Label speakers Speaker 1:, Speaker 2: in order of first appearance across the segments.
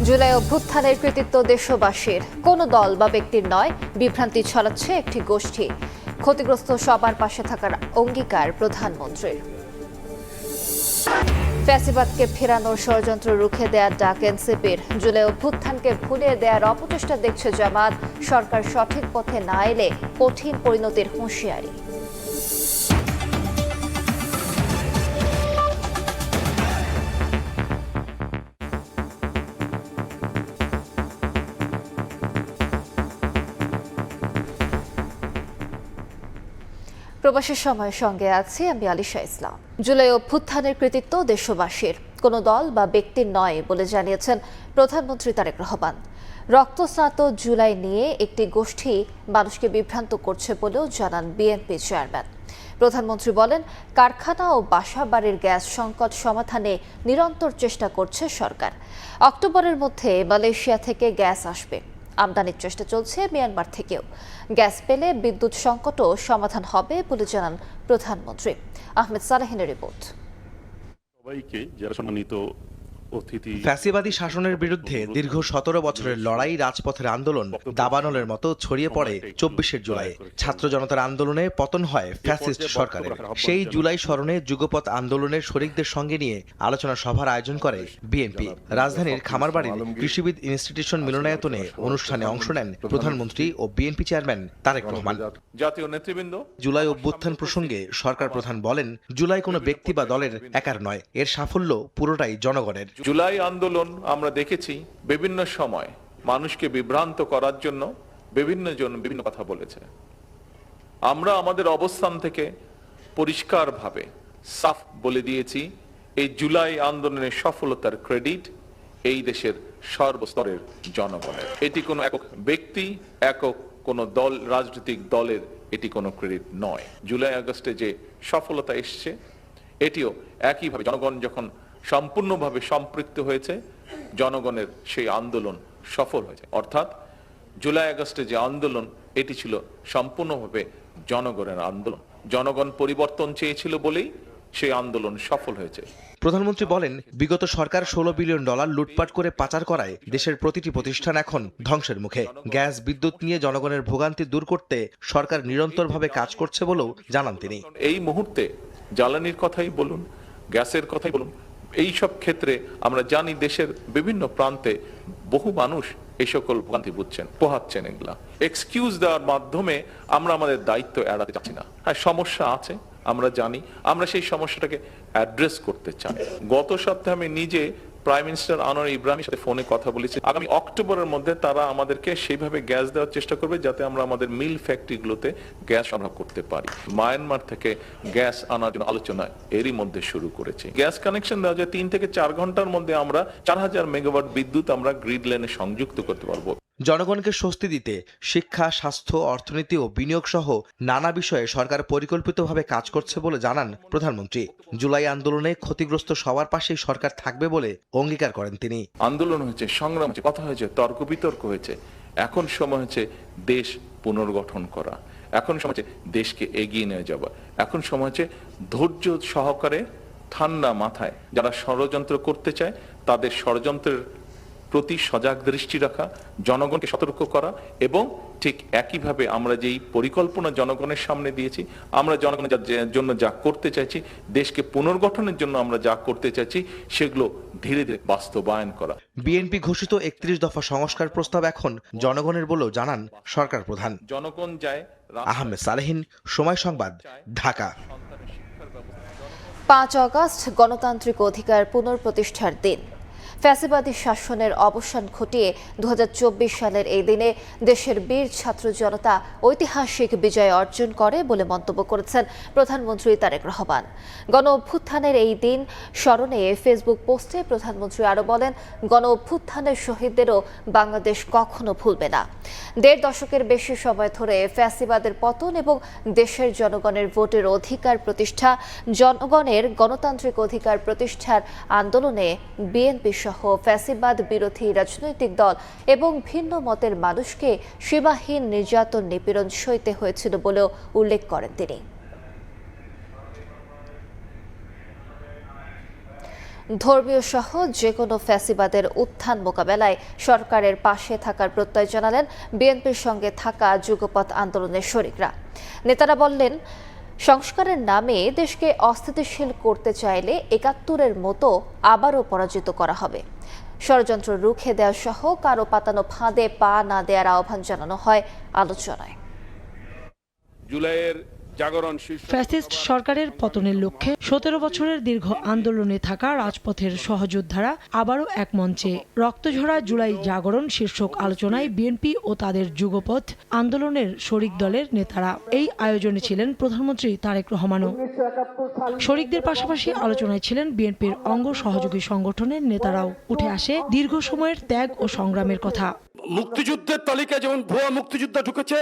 Speaker 1: জুলাই অভ্যুত্থানের কৃতিত্ব দেশবাসীর, কোনো দল বা ব্যক্তির নয়, বিভ্রান্তি ছড়াচ্ছে একটি গোষ্ঠী। ক্ষতিগ্রস্ত সবার পাশে থাকার অঙ্গীকার প্রধানমন্ত্রীর। ফ্যাসিবাদকে ফেরানোর ষড়যন্ত্র রুখে দেওয়ার ডাক এনসিপির। জুলাই অভ্যুত্থানকে ভুলিয়ে দেওয়ার অপচেষ্টা দেখছে জামাত। সরকার সঠিক পথে না এলে কঠিন পরিণতির হুঁশিয়ারি। প্রবাসের সময়ের সঙ্গে আছি আমি আলিশা ইসলাম। জুলাই অভ্যুত্থানের কৃতিত্ব দেশবাসীর, কোনো দল বা ব্যক্তির নয় বলে জানিয়েছেন প্রধানমন্ত্রী তারেক রহমান। রক্তস্নাত জুলাই নিয়ে একটি গোষ্ঠী মানুষকে বিভ্রান্ত করছে বলেও জানান বিএনপি চেয়ারম্যান। প্রধানমন্ত্রী বলেন, কারখানা ও বাসাবাড়ির গ্যাস সংকট সমাধানে নিরন্তর চেষ্টা করছে সরকার। অক্টোবরের মধ্যে মালয়েশিয়া থেকে গ্যাস আসবে। আমদানির চেষ্টা চলছে মিয়ানমার থেকেও। গ্যাস পেলে বিদ্যুৎ সংকটও সমাধান হবে বলে জানান প্রধানমন্ত্রী। আহমেদ সালাহিনের রিপোর্ট।
Speaker 2: সবাইকে যারা সম্মানিত অতিথি।
Speaker 3: ফ্যাসিবাদী শাসনের বিরুদ্ধে দীর্ঘ ১৭ বছরের লড়াই, রাজপথের আন্দোলন দাবানলের মতো ছড়িয়ে পড়ে ২৪শে জুলাই। ছাত্র জনতার আন্দোলনে পতন হয় ফ্যাসিস্ট সরকারের। সেই জুলাই স্মরণে যুগপৎ আন্দোলনের শরিকদের সঙ্গে নিয়ে আলোচনা সভার আয়োজন করে বিএনপি। রাজধানীর খামারবাড়ির কৃষিবিদ ইনস্টিটিউশন মিলনায়তনে অনুষ্ঠানে অংশ নেন প্রধানমন্ত্রী ও বিএনপি চেয়ারম্যান তারেক রহমান।
Speaker 2: জাতীয় নেতৃবৃন্দ,
Speaker 3: জুলাই অভ্যুত্থান প্রসঙ্গে সরকার প্রধান বলেন, জুলাই কোনো ব্যক্তি বা দলের একার নয়, এর সাফল্য পুরোটাই জনগণের।
Speaker 2: জুলাই আন্দোলন আমরা দেখেছি বিভিন্ন সময় মানুষকে বিভ্রান্ত করার জন্য বিভিন্ন জন বিভিন্ন কথা বলেছে। আমরা আমাদের অবস্থান থেকে পরিষ্কারভাবে সাফ বলে দিয়েছি, এই জুলাই আন্দোলনের সফলতার ক্রেডিট এই দেশের সর্বস্তরের জনগণের। এটি কোনো একক ব্যক্তি, একক কোনো দল, রাজনৈতিক দলের এটি কোনো ক্রেডিট নয়। জুলাই আগস্টে যে সফলতা এসছে, এটিও একইভাবে জনগণ যখন সম্পূর্ণভাবে সম্পৃক্ত হয়েছে, জনগণের সেই আন্দোলন সফল হয়েছে। অর্থাৎ জুলাই আগস্টে যে আন্দোলন, এটি ছিল সম্পূর্ণভাবে জনগণের আন্দোলন। জনগণ পরিবর্তন চেয়েছিল বলেই সেই আন্দোলন সফল হয়েছে।
Speaker 3: প্রধানমন্ত্রী বলেন, বিগত সরকার $16 বিলিয়ন লুটপাট করে পাচার করায় দেশের প্রতিটি প্রতিষ্ঠান এখন ধ্বংসের মুখে। গ্যাস, বিদ্যুৎ নিয়ে জনগণের ভোগান্তি দূর করতে সরকার নিরন্তরভাবে কাজ করছে বলেও জানান তিনি।
Speaker 2: এই মুহূর্তে জ্বালানির কথাই বলুন, গ্যাসের কথাই বলুন, এই সব ক্ষেত্রে আমরা জানি দেশের বিভিন্ন প্রান্তে বহু মানুষ এই সকল ভোগান্তি বুঝছেন, পোহাচ্ছেন। এগুলা এক্সকিউজ দেওয়ার মাধ্যমে আমরা আমাদের দায়িত্ব এড়াতে চাচ্ছি না। হ্যাঁ, সমস্যা আছে, আমরা জানি, আমরা সেই সমস্যাটাকে অ্যাড্রেস করতে চাই। গত সপ্তাহে আমি নিজে প্রাইম মিনিস্টার আনোয়ার ইব্রাহিমের সাথে ফোনে কথা বলেছি। আগামী অক্টোবরের মধ্যে তারা আমাদেরকে সেইভাবে গ্যাস দেওয়ার চেষ্টা করবে যাতে আমরা আমাদের মিল ফ্যাক্টরিগুলোতে গ্যাস সরবরাহ করতে পারি। মায়ানমার থেকে গ্যাস আনার জন্য আলোচনা এরই মধ্যে শুরু করেছে। গ্যাস কানেকশন দেওয়া যায় 3 থেকে 4 ঘন্টার মধ্যে আমরা 4000 মেগাওয়াট বিদ্যুৎ আমরা গ্রিড লাইনে সংযুক্ত করতে পারবো।
Speaker 3: জনগণকে স্বস্তি দিতে শিক্ষা, স্বাস্থ্য, অর্থনীতি ও বিনিয়োগ সহ নানা বিষয়ে সরকার পরিকল্পিতভাবে কাজ করছে বলে জানান প্রধানমন্ত্রী। জুলাই আন্দোলনে ক্ষতিগ্রস্ত সবার পাশেই সরকার থাকবে বলে অঙ্গীকার করেন তিনি।
Speaker 2: আন্দোলন হয়েছে, সংগ্রাম হয়েছে, কথা হয়েছে, তর্ক বিতর্ক হয়েছে। এখন সময় হচ্ছে দেশ পুনর্গঠন করা, এখন সময় হচ্ছে দেশকে এগিয়ে নিয়ে যাওয়া, এখন সময় হচ্ছে ধৈর্য সহকারে ঠান্ডা মাথায় যারা ষড়যন্ত্র করতে চায় তাদের ষড়যন্ত্রের প্রতি সজাগ দৃষ্টি রাখা, জনগণকে সতর্ক করা, এবং ঠিক একইভাবে আমরা যেই পরিকল্পনা জনগণের সামনে দিয়েছি, আমরা জনগণের জন্য যা করতে চাইছি, দেশকে পুনর্গঠনের জন্য আমরা যা করতে চাইছি, সেগুলো ধীরে ধীরে বাস্তবায়ন করা।
Speaker 3: বিএনপি ঘোষিত 31 দফা সংস্কার প্রস্তাব এখন জনগণের বলেও জানান সরকার প্রধান।
Speaker 2: জনগণ যায়।
Speaker 3: আহমেদ সালেহিন, সময় সংবাদ, ঢাকা।
Speaker 1: 5 আগস্ট গণতান্ত্রিক অধিকার পুনঃপ্রতিষ্ঠার দিন। ফ্যাসিবাদী শাসনের অবসান ঘটিয়ে 2024 সালের এই দিনে দেশের বীর ছাত্র জনতা ঐতিহাসিক বিজয় অর্জন করে বলে মন্তব্য করেছেন প্রধানমন্ত্রী তারেক রহমান। গণ অভ্যুত্থানের এই দিন স্মরণে ফেসবুক পোস্টে প্রধানমন্ত্রী আরও বলেন, গণ অভ্যুত্থানের শহীদদেরও বাংলাদেশ কখনো ভুলবে না। 1.5 দশকের বেশি সময় ধরে ফ্যাসিবাদের পতন এবং দেশের জনগণের ভোটের অধিকার প্রতিষ্ঠা, জনগণের গণতান্ত্রিক অধিকার প্রতিষ্ঠার আন্দোলনে বিএনপি সহ ফ্যাসিবাদ বিরোধী রাজনৈতিক দল এবং ভিন্ন মতের মানুষকে সীমাহীন নির্যাতন, নিপীড়ন সইতে হয়েছিল বলেও উল্লেখ করেন তিনি। ধর্মীয় সহ যে কোনো ফ্যাসিবাদের উত্থান মোকাবেলায় সরকারের পাশে থাকার প্রত্যয় জানালেন বিএনপির সঙ্গে থাকা যুগপৎ আন্দোলনের শরিকরা। নেতারা বললেন, সংস্কারের নামে দেশকে অস্থিতিশীল করতে চাইলে ৭১-এর মতো আবারও পরাজিত করা হবে। ষড়যন্ত্র রুখে দেওয়া সহ কারো পাতানো ফাঁদে পা না দেওয়ার আহ্বান জানানো হয় আলোচনায়।
Speaker 4: জুলাইয়ের জাগরণ
Speaker 5: ফ্যাসিস্ট সরকারের পতনের লক্ষ্যে ১৭ বছরের দীর্ঘ আন্দোলনে থাকা রাজপথের সহযোদ্ধারা আবারও এক মঞ্চে। রক্তঝরা জুলাই জাগরণ শীর্ষক আলোচনায় বিএনপি ও তাদের যুগপৎ আন্দোলনের শরিক দলের নেতারা। এই আয়োজনে ছিলেন প্রধানমন্ত্রী তারেক রহমানও। শরিকদের পাশাপাশি আলোচনায় ছিলেন বিএনপির অঙ্গ সহযোগী সংগঠনের নেতারাও। উঠে আসে দীর্ঘ সময়ের ত্যাগ ও সংগ্রামের কথা।
Speaker 4: মুক্তিযুদ্ধের তালিকায় যেমন ভুয়া মুক্তিযোদ্ধা ঢুকেছে,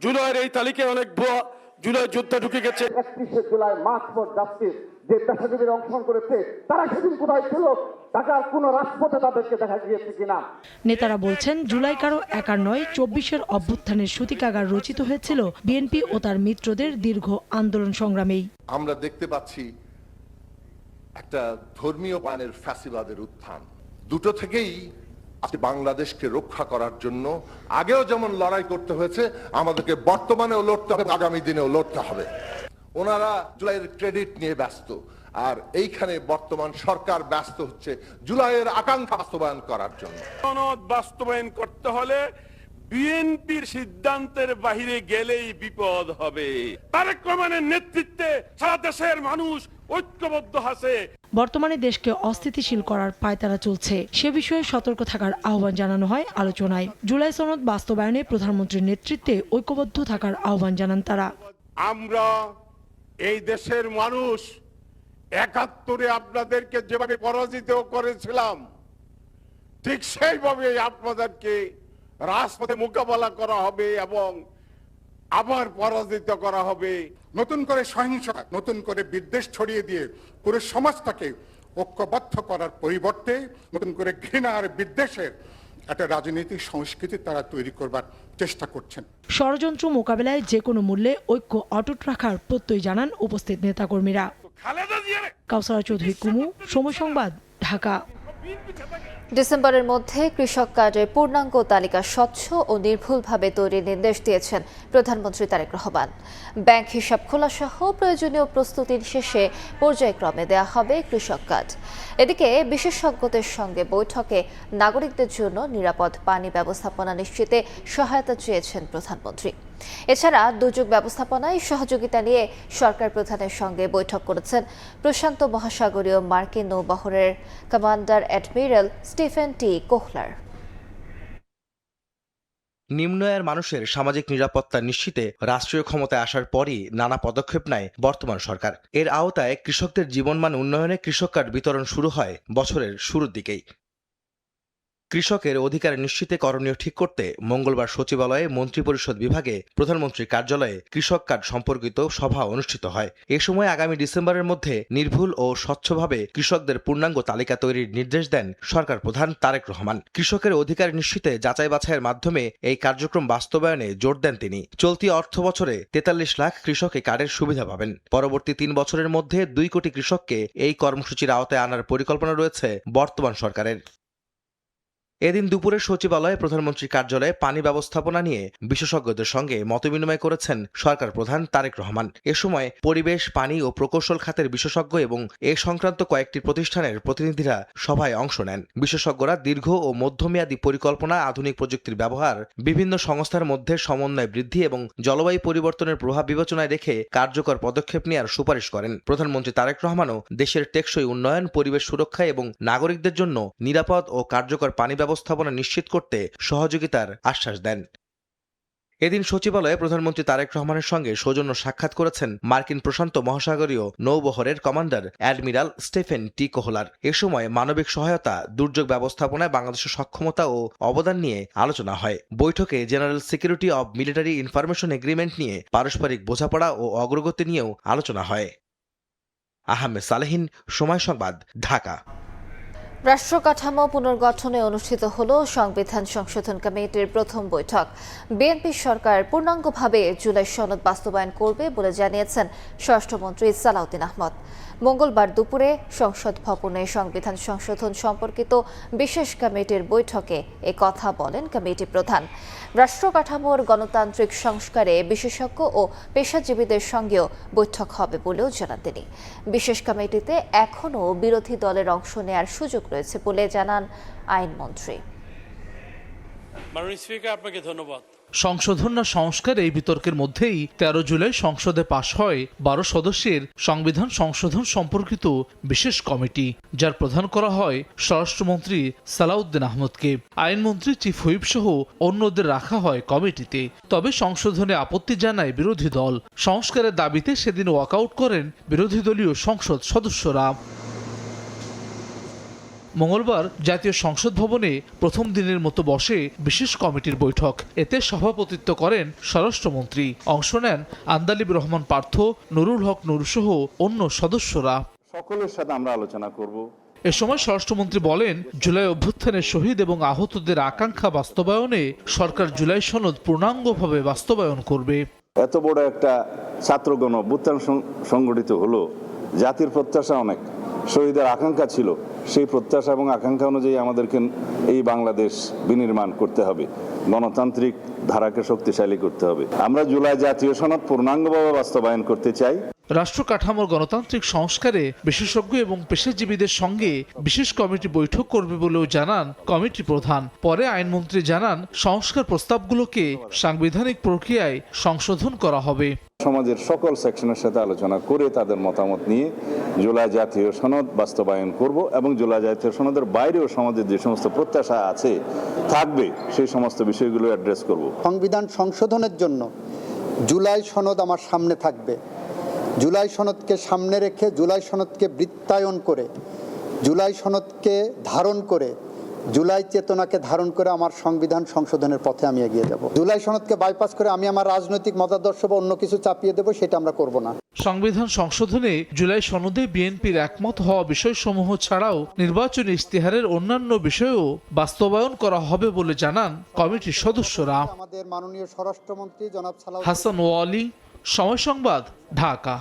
Speaker 4: জুলাইয়ের এই তালিকায় অনেক ভুয়া জুলাই যোদ্ধা ঢুকে গেছে।
Speaker 6: 31শে জুলাই মার্চ ফর জাস্টিস যে পেশাজীবীরা অংশগ্রহণ করেছে, তারা সেদিন কোথায় ছিল? ঢাকার কোন রাজপথে তাদেরকে দেখা গিয়েছে কিনা?
Speaker 5: নেতারা বলছেন, জুলাই কারো একার নয়, ২৪-এর অভ্যুত্থানের সূতিকাগার রচিত হয়েছিল বিএনপি ও তার মিত্রদের দীর্ঘ আন্দোলন সংগ্রামেই।
Speaker 7: আমরা দেখতে পাচ্ছি একটা ধর্মীয় পানের ফ্যাসিবাদের উত্থান। দুটো থেকেই আজকে বাংলাদেশকে রক্ষা করার জন্য আগেও যেমন লড়াই করতে হয়েছে, আমাদেরকে বর্তমানেও লড়তে হবে, আগামী দিনেও লড়তে হবে। ওনারা জুলাইয়ের ক্রেডিট নিয়ে ব্যস্ত, আর এইখানে বর্তমান সরকার ব্যস্ত হচ্ছে জুলাইয়ের আকাঙ্ক্ষা বাস্তবায়ন করার জন্য।
Speaker 4: সনদ বাস্তবায়ন করতে হলে বিএনপির সিদ্ধান্তের বাইরে গেলেই বিপদ হবে। তারেক রহমানের নেতৃত্বে সারা দেশের মানুষ ঐক্যবদ্ধ আছে।
Speaker 5: বর্তমানে দেশকে অস্থিতিশীল করার পায়তারা চলছে, সে বিষয়ে সতর্ক থাকার আহ্বান জানানো হয় আলোচনায়। জুলাই সনদ বাস্তবায়নে প্রধানমন্ত্রীর নেতৃত্বে ঐক্যবদ্ধ থাকার আহ্বান জানান তারা।
Speaker 4: আমরা এই দেশের মানুষ ৭১-এ আপনাদেরকে যেভাবে পরাজিত করেছিলাম, ঠিক সেইভাবে আপনাদেরকে রাজপথে মোকাবেলা করা হবে এবং আবার পরাজিত করা হবে।
Speaker 8: নতুন করে সহিংসতা, নতুন করে বিদ্বেষ ছড়িয়ে দিয়ে পুরো সমাজটাকে ঐক্যবদ্ধ করার পরিবর্তে নতুন করে ঘৃণা আর বিদ্বেষের একটা রাজনৈতিক সংস্কৃতি তারা তৈরি করবার চেষ্টা করছেন।
Speaker 5: ষড়যন্ত্র মোকাবেলায় যে কোনো মূল্যে ঐক্য অটুট রাখার প্রত্যয় জানান উপস্থিত নেতাকর্মীরা। কাউসারা চৌধুরী কুমু, সময় সংবাদ, ঢাকা।
Speaker 1: ডিসেম্বরের মধ্যে কৃষক কার্ডের পূর্ণাঙ্গ তালিকা স্বচ্ছ ও নির্ভুলভাবে তৈরির নির্দেশ দিয়েছেন প্রধানমন্ত্রী তারেক রহমান। ব্যাংক হিসাব খোলা সহ প্রয়োজনীয় প্রস্তুতির শেষে পর্যায়ক্রমে দেওয়া হবে কৃষক কার্ড। এদিকে বিশেষজ্ঞদের সঙ্গে বৈঠকে নাগরিকদের জন্য নিরাপদ পানি ব্যবস্থাপনা নিশ্চিতে সহায়তা চেয়েছেন প্রধানমন্ত্রী। এছাড়া দুর্যোগ ব্যবস্থাপনায় সহযোগিতা নিয়ে সরকার প্রধানের সঙ্গে বৈঠক করেছেন প্রশান্ত মহাসাগরীয় মার্কিন নৌবহরের কমান্ডার অ্যাডমিরাল স্টিফেন টি কোহলার।
Speaker 3: নিম্ন আয়ের মানুষের সামাজিক নিরাপত্তা নিশ্চিতে রাষ্ট্রীয় ক্ষমতায় আসার পরই নানা পদক্ষেপ নেয় বর্তমান সরকার। এর আওতায় কৃষকদের জীবনমান উন্নয়নে কৃষক কার্ড বিতরণ শুরু হয় বছরের শুরুর দিকেই। কৃষকের অধিকার নিশ্চিতে করণীয় ঠিক করতে মঙ্গলবার সচিবালয়ে মন্ত্রিপরিষদ বিভাগে প্রধানমন্ত্রীর কার্যালয়ে কৃষক কার্ড সম্পর্কিত সভা অনুষ্ঠিত হয়। এ সময় আগামী ডিসেম্বরের মধ্যে নির্ভুল ও স্বচ্ছভাবে কৃষকদের পূর্ণাঙ্গ তালিকা তৈরির নির্দেশ দেন সরকার প্রধান তারেক রহমান। কৃষকের অধিকার নিশ্চিতে যাচাই বাছাইয়ের মাধ্যমে এই কার্যক্রম বাস্তবায়নে জোর দেন তিনি। চলতি অর্থ বছরে ৪৩ লাখ কৃষক এই কার্ডের সুবিধা পাবেন। পরবর্তী ৩ বছরের মধ্যে ২ কোটি কৃষককে এই কর্মসূচির আওতায় আনার পরিকল্পনা রয়েছে বর্তমান সরকারের। এদিন দুপুরে সচিবালয়ে প্রধানমন্ত্রীর কার্যালয়ে পানি ব্যবস্থাপনা নিয়ে বিশেষজ্ঞদের সঙ্গে মতবিনিময় করেছেন সরকার প্রধান তারেক রহমান। এ সময় পরিবেশ, পানি ও প্রকৌশল খাতের বিশেষজ্ঞ এবং এ সংক্রান্ত কয়েকটি প্রতিষ্ঠানের প্রতিনিধিরা সভায় অংশ নেন। বিশেষজ্ঞরা দীর্ঘ ও মধ্যমেয়াদী পরিকল্পনা, আধুনিক প্রযুক্তির ব্যবহার, বিভিন্ন সংস্থার মধ্যে সমন্বয় বৃদ্ধি এবং জলবায়ু পরিবর্তনের প্রভাব বিবেচনায় রেখে কার্যকর পদক্ষেপ নেওয়ার সুপারিশ করেন। প্রধানমন্ত্রী তারেক রহমানও দেশের টেকসই উন্নয়ন, পরিবেশ সুরক্ষা এবং নাগরিকদের জন্য নিরাপদ ও কার্যকর পানি ব্যবস্থাপনা নিশ্চিত করতে সহযোগিতার আশ্বাস দেন। এদিন সচিবালয়ে প্রধানমন্ত্রী তারেক রহমানের সঙ্গে সৌজন্য সাক্ষাৎ করেছেন মার্কিন প্রশান্ত মহাসাগরীয় নৌবহরের কমান্ডার অ্যাডমিরাল স্টিফেন টি কোহলার। এ সময় মানবিক সহায়তা, দুর্যোগ ব্যবস্থাপনায় বাংলাদেশের সক্ষমতা ও অবদান নিয়ে আলোচনা হয়। বৈঠকে general security of military information agreement নিয়ে পারস্পরিক বোঝাপড়া ও অগ্রগতি নিয়েও আলোচনা হয়। আহমেদ সালেহিন, সময় সংবাদ, ঢাকা।
Speaker 1: রাষ্ট্র কাঠামো পুনর্গঠনে অনুষ্ঠিত হল সংবিধান সংশোধন কমিটির প্রথম বৈঠক। বিএনপি সরকার পূর্ণাঙ্গভাবে জুলাই সনদ বাস্তবায়ন করবে বলে জানিয়েছেন স্বরাষ্ট্রমন্ত্রী সালাউদ্দিন আহমদ। মঙ্গলবার দুপুরে সংসদ ভবনে সংবিধান সংশোধন সম্পর্কিত বিশেষ কমিটির বৈঠকে কথা বলেন কমিটি প্রধান। রাষ্ট্র কাঠামোর গণতান্ত্রিক সংস্কারে বিশেষজ্ঞ ও পেশাজীবীদের সঙ্গেও বৈঠক হবে বলেও জানান তিনি। বিশেষ কমিটিতে এখনও বিরোধী দলের অংশ নেওয়ার সুযোগ রয়েছে বলে জানান আইনমন্ত্রী।
Speaker 9: মাননীয় স্পিকার, আপনাকে ধন্যবাদ।
Speaker 10: সংশোধন না সংস্কার এই বিতর্কের মধ্যেই 13 জুলাই সংসদে পাশ হয় 12 সদস্যের সংবিধান সংশোধন সম্পর্কিত বিশেষ কমিটি, যার প্রধান করা হয় স্বরাষ্ট্রমন্ত্রী সালাউদ্দিন আহমদকে। আইনমন্ত্রী, চিফ হুইপ সহ অন্যদের রাখা হয় কমিটিতে। তবে সংশোধনে আপত্তি জানায় বিরোধী দল। সংস্কারের দাবিতে সেদিন ওয়াকআউট করেন বিরোধী দলীয় সংসদ সদস্যরা। মঙ্গলবার জাতীয় সংসদ ভবনে প্রথম দিনের মতো বসে বিশেষ কমিটির বৈঠক। এতে সভাপতিত্ব করেন স্বরাষ্ট্রমন্ত্রী। অংশ নেন আন্দালিব রহমান পার্থ, নুরুল হক নুরসহ অন্য সদস্যরা।
Speaker 11: সকলের সাথে আমরা আলোচনা করব।
Speaker 10: এ সময় স্বরাষ্ট্রমন্ত্রী বলেন, জুলাই অভ্যুত্থানের শহীদ এবং আহতদের আকাঙ্ক্ষা বাস্তবায়নে সরকার জুলাই সনদ পূর্ণাঙ্গভাবে বাস্তবায়ন করবে।
Speaker 11: এত বড় একটা ছাত্রগণ অভ্যুত্থান সংগঠিত হলো, জাতির প্রত্যাশা অনেক, শহীদের আকাঙ্ক্ষা ছিল। সেই প্রত্যাশা এবং আকাঙ্ক্ষা অনুযায়ী আমাদেরকে এই বাংলাদেশ বিনির্মাণ করতে হবে, গণতান্ত্রিক ধারাকে শক্তিশালী করতে হবে। আমরা জুলাই জাতীয় সনদ পূর্ণাঙ্গভাবে বাস্তবায়ন করতে চাই।
Speaker 10: রাষ্ট্র কাঠামোর গণতান্ত্রিক সংস্কারে বিশেষজ্ঞ এবং পেশাজীবীদের সঙ্গে বিশেষ কমিটি বৈঠক করবে বলেও জানান কমিটি প্রধান। পরে আইনমন্ত্রী জানান, সংস্কার প্রস্তাবগুলোকে সাংবিধানিক প্রক্রিয়ায় সংশোধন করা হবে।
Speaker 11: সমাজের সকল সেকশনের সাথে আলোচনা করে তাদের মতামত নিয়ে জুলাই জাতীয় সনদ বাস্তবায়ন করব এবং জুলাই জাতীয় সনদের বাইরেও সমাজের যে সমস্ত প্রত্যাশা আছে থাকবে সেই সমস্ত বিষয়গুলো অ্যাড্রেস করব।
Speaker 12: সংবিধান সংশোধনের জন্য জুলাই সনদ আমার সামনে থাকবে। জুলাই সনদকে সামনে রেখে, জুলাই সনদকে বৃত্তায়ন করে, জুলাই সনদকে ধারণ করে, জুলাই চেতনাকে ধারণ করে আমার সংবিধান সংশোধনের পথে আমি এগিয়ে যাব। জুলাই সনদকে বাইপাস করে আমি আমার রাজনৈতিক মতাদর্শ বা অন্য কিছু চাপিয়ে দেব, সেটা আমরা করব না।
Speaker 10: সংবিধান সংশোধনে জুলাই সনদে বিএনপির একমত হওয়া বিষয়সমূহ ছাড়াও নির্বাচনী ইশতেহারের অন্যান্য বিষয়েও বাস্তবায়ন করা হবে বলে জানান কমিটির সদস্যরা।
Speaker 12: আমাদের মাননীয় স্বরাষ্ট্রমন্ত্রী জনাব
Speaker 10: হাসান ওয়ালি, সময় সংবাদ, ঢাকা।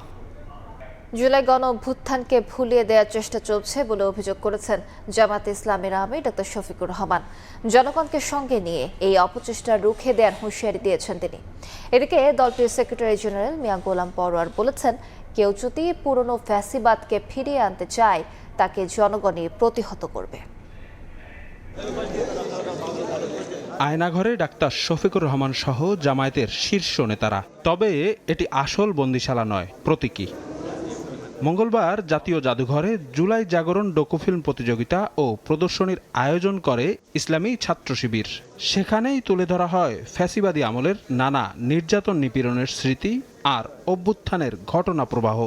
Speaker 1: জুলাই গণ অভ্যুত্থানকে ভুলিয়ে দেওয়ার চেষ্টা চলছে বলে অভিযোগ করেছেন জামায়াতে ইসলামীর আমির ডক্টর শফিকুর রহমান। জনগণকে সঙ্গে নিয়ে এই অপচেষ্টা রুখে দেওয়ার হুঁশিয়ারি দিয়েছেন তিনি। এদিকে দলটির সেক্রেটারি জেনারেল মিয়া গোলাম পরোয়ার বলেছেন, কেউ যদি পুরনো ফ্যাসিবাদকে ফিরিয়ে আনতে চায় তাকে জনগণই প্রতিহত করবে।
Speaker 13: আয়নাঘরে ডাক্তার শফিকুর রহমান সহ জামায়াতের শীর্ষ নেতারা। তবে এটি আসল বন্দিশালা নয়, প্রতীকী। মঙ্গলবার জাতীয় জাদুঘরে জুলাই জাগরণ ডকুফিল্ম প্রতিযোগিতা ও প্রদর্শনীর আয়োজন করে ইসলামী ছাত্র শিবির। সেখানেই তুলে ধরা হয় ফ্যাসিবাদী আমলের নানা নির্যাতন নিপীড়নের স্মৃতি আর অভ্যুত্থানের ঘটনা প্রবাহ।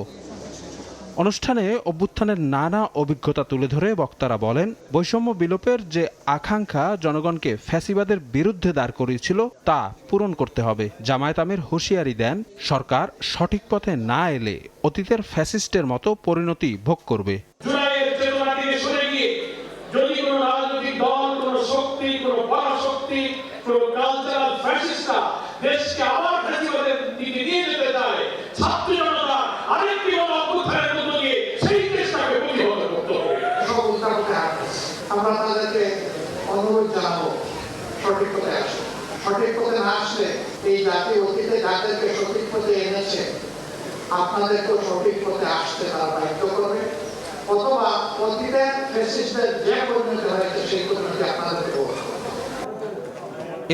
Speaker 13: অনুষ্ঠানে অভ্যুত্থানের নানা অভিজ্ঞতা তুলে ধরে বক্তারা বলেন, বৈষম্য বিলোপের যে আকাঙ্ক্ষা জনগণকে ফ্যাসিবাদের বিরুদ্ধে দাঁড় করিয়েছিল তা পূরণ করতে হবে। জামায়াত আমির হুঁশিয়ারি দেন, সরকার সঠিক পথে না এলে অতীতের ফ্যাসিস্টের মতো পরিণতি ভোগ করবে।
Speaker 14: আমরা তাদেরকে অনুরোধ জানাবো, সঠিক পথে আসো। সঠিক পথে না আসলে এই জাতি অতীতে যাদেরকে সঠিক পথে এনেছে আপনাদেরকেও সঠিক পথে আসতে তারা বাধ্য করবে, অথবা অতীতের ফ্যাসিস্টদের যে পরিণতি হয়েছে সেই পরিণতি আপনাদেরকে ভোগ করবে।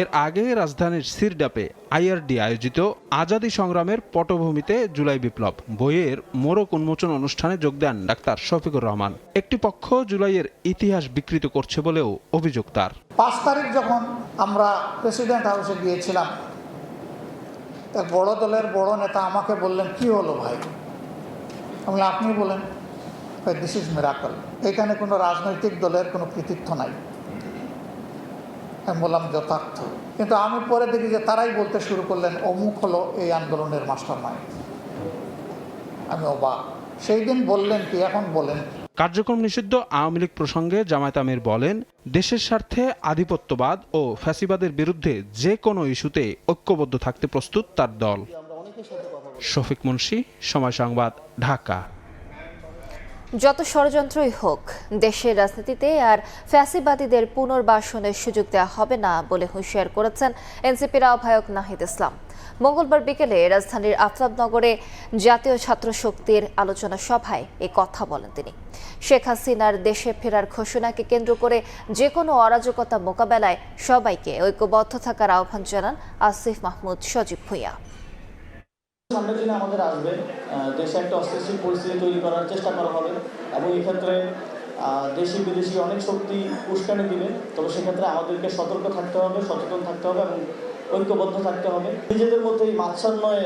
Speaker 13: এর আগে রাজধানীর সিরডাপে আইআরডি আয়োজিত আজাদী সংগ্রামের পটভূমিতে জুলাই বিপ্লব বইয়ের মোড়ক উন্মোচন অনুষ্ঠানে যোগ দেন ডাক্তার শফিকুর রহমান। একটি পক্ষ জুলাইয়ের ইতিহাস বিকৃত করছে বলেও অভিযোগ তার।
Speaker 14: 5 তারিখ যখন আমরা প্রেসিডেন্ট হাউসে গিয়েছিলাম, তার বড় দলের বড় নেতা আমাকে বললেন, কি হলো ভাই? আমি আপনি বলেন, দিস ইজ মিরাকল। এখানে কোনো রাজনৈতিক দলের কোনো কৃতিত্ব নাই। আমি বললাম যথার্থ, কিন্তু আমি পরে দেখি যে তারাই বলতে শুরু করলেন অমুক হলো এই আন্দোলনের মাস্টারমাইন্ড। আমি অবাক। সেই দিন বললেন কি, এখন বলেন।
Speaker 13: কার্যক্রম নিষিদ্ধ আওয়ামী লীগ প্রসঙ্গে জামায়াত আমির বলেন, দেশের স্বার্থে আধিপত্যবাদ ও ফ্যাসিবাদের বিরুদ্ধে যে কোনো ইস্যুতে ঐক্যবদ্ধ থাকতে প্রস্তুত তার দল। শফিক মুন্সি, সময় সংবাদ, ঢাকা।
Speaker 1: যত ষড়যন্ত্রই হোক, দেশের রাজনীতিতে আর ফ্যাসিবাদীদের পুনর্বাসনের সুযোগ দেওয়া হবে না বলে হুঁশিয়ার করেছেন এনসিপির আহ্বায়ক নাহিদ ইসলাম। মঙ্গলবার বিকেলে রাজধানীর আফতাবনগরে জাতীয় ছাত্র শক্তির আলোচনা সভায় এ কথা বলেন তিনি। শেখ হাসিনার দেশে ফেরার ঘোষণাকে কেন্দ্র করে যে কোনো অরাজকতা মোকাবেলায় সবাইকে ঐক্যবদ্ধ থাকার আহ্বান জানান আসিফ মাহমুদ সজীব ভুঁইয়া।
Speaker 9: সামনের দিনে আমাদের আসবে দেশে একটা অস্থিতিশীল পরিস্থিতি তৈরি করার চেষ্টা করা হবে এবং এই ক্ষেত্রে দেশি বিদেশি অনেক শক্তি উস্কানি দিবে। তবে সেক্ষেত্রে আমাদেরকে সতর্ক থাকতে হবে, সচেতন থাকতে হবে এবং ঐক্যবদ্ধ থাকতে হবে। নিজেদের মধ্যে এই মাৎসন্যয়ে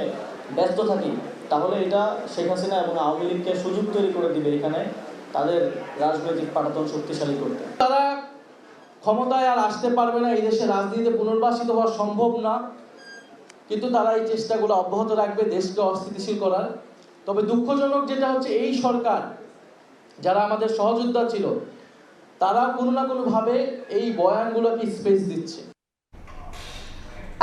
Speaker 9: ব্যস্ত থাকি তাহলে এটা শেখ হাসিনা এবং আওয়ামী লীগকে সুযোগ তৈরি করে দিবে এখানে তাদের রাজনৈতিক পাটাতন শক্তিশালী করতে।
Speaker 15: তারা ক্ষমতায় আর আসতে পারবে না, এই দেশে রাজনীতিতে পুনর্বাসিত হওয়া সম্ভব না, কিন্তু তারা এই চেষ্টাগুলো অব্যাহত রাখবে দেশকে অস্থিতিশীল করার। তবে দুঃখজনক যেটা হচ্ছে এই সরকার যারা আমাদের সহযোদ্ধা ছিল তারা কোনো না কোনোভাবে এই বয়ানগুলোকে স্পেস দিচ্ছে।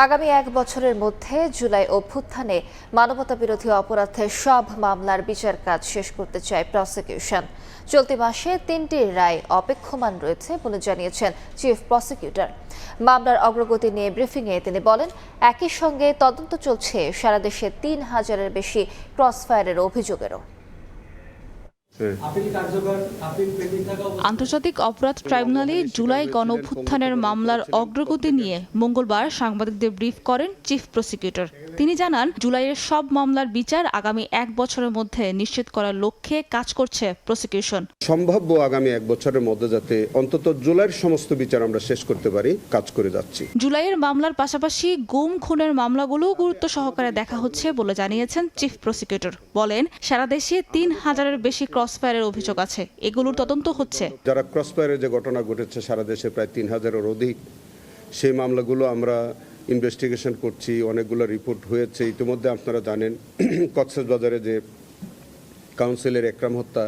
Speaker 1: আগামী 1 বছরের মধ্যে জুলাই অভ্যুত্থানে মানবতাবিরোধী অপরাধের সব মামলার বিচার কাজ শেষ করতে চায় প্রসিকিউশন। চলতি মাসে 3টি রায় অপেক্ষমান রয়েছে বলে জানিয়েছেন চিফ প্রসিকিউটর। মামলার অগ্রগতি নিয়ে ব্রিফিংয়ে তিনি বলেন, একই সঙ্গে তদন্ত চলছে সারা দেশে 3000-এর বেশি ক্রসফায়ারের অভিযোগেরও।
Speaker 16: আন্তর্জাতিক অপরাধ ট্রাইব্যুনালে জুলাই গণঅভ্যুত্থানের মামলার অগ্রগতি নিয়ে মঙ্গলবার সাংবাদিকদের ব্রিফ করেন চিফ প্রসিকিউটর। তিনি জানান, জুলাইয়ের সব মামলার বিচার আগামী 1 বছরের মধ্যে নিশ্চিত করার লক্ষ্যে কাজ করছে প্রসিকিউশন।
Speaker 17: সম্ভাব্য আগামী 1 বছরের মধ্যে যাতে অন্তত জুলাইয়ের সমস্ত বিচার আমরা শেষ করতে পারি কাজ করে যাচ্ছি।
Speaker 16: জুলাইয়ের মামলার পাশাপাশি গুম খুনের মামলাগুলো গুরুত্ব সহকারে দেখা হচ্ছে বলে জানিয়েছেন চিফ প্রসিকিউটর। বলেন, সারা দেশে 3000-এর বেশি ক্রসফায়ারের অভিযোগ আছে, এগুলোর তদন্ত হচ্ছে।
Speaker 17: যারা ক্রসফায়ারের যে ঘটনা ঘটেছে সারা দেশে প্রায় 3000-এর অধিক, সেই মামলাগুলো আমরা ইনভেস্টিগেশন করছি, অনেকগুলো রিপোর্ট হয়েছে। ইতিমধ্যে আপনারা জানেন কক্সবাজারে যে কাউন্সিলের একরাম হত্যা,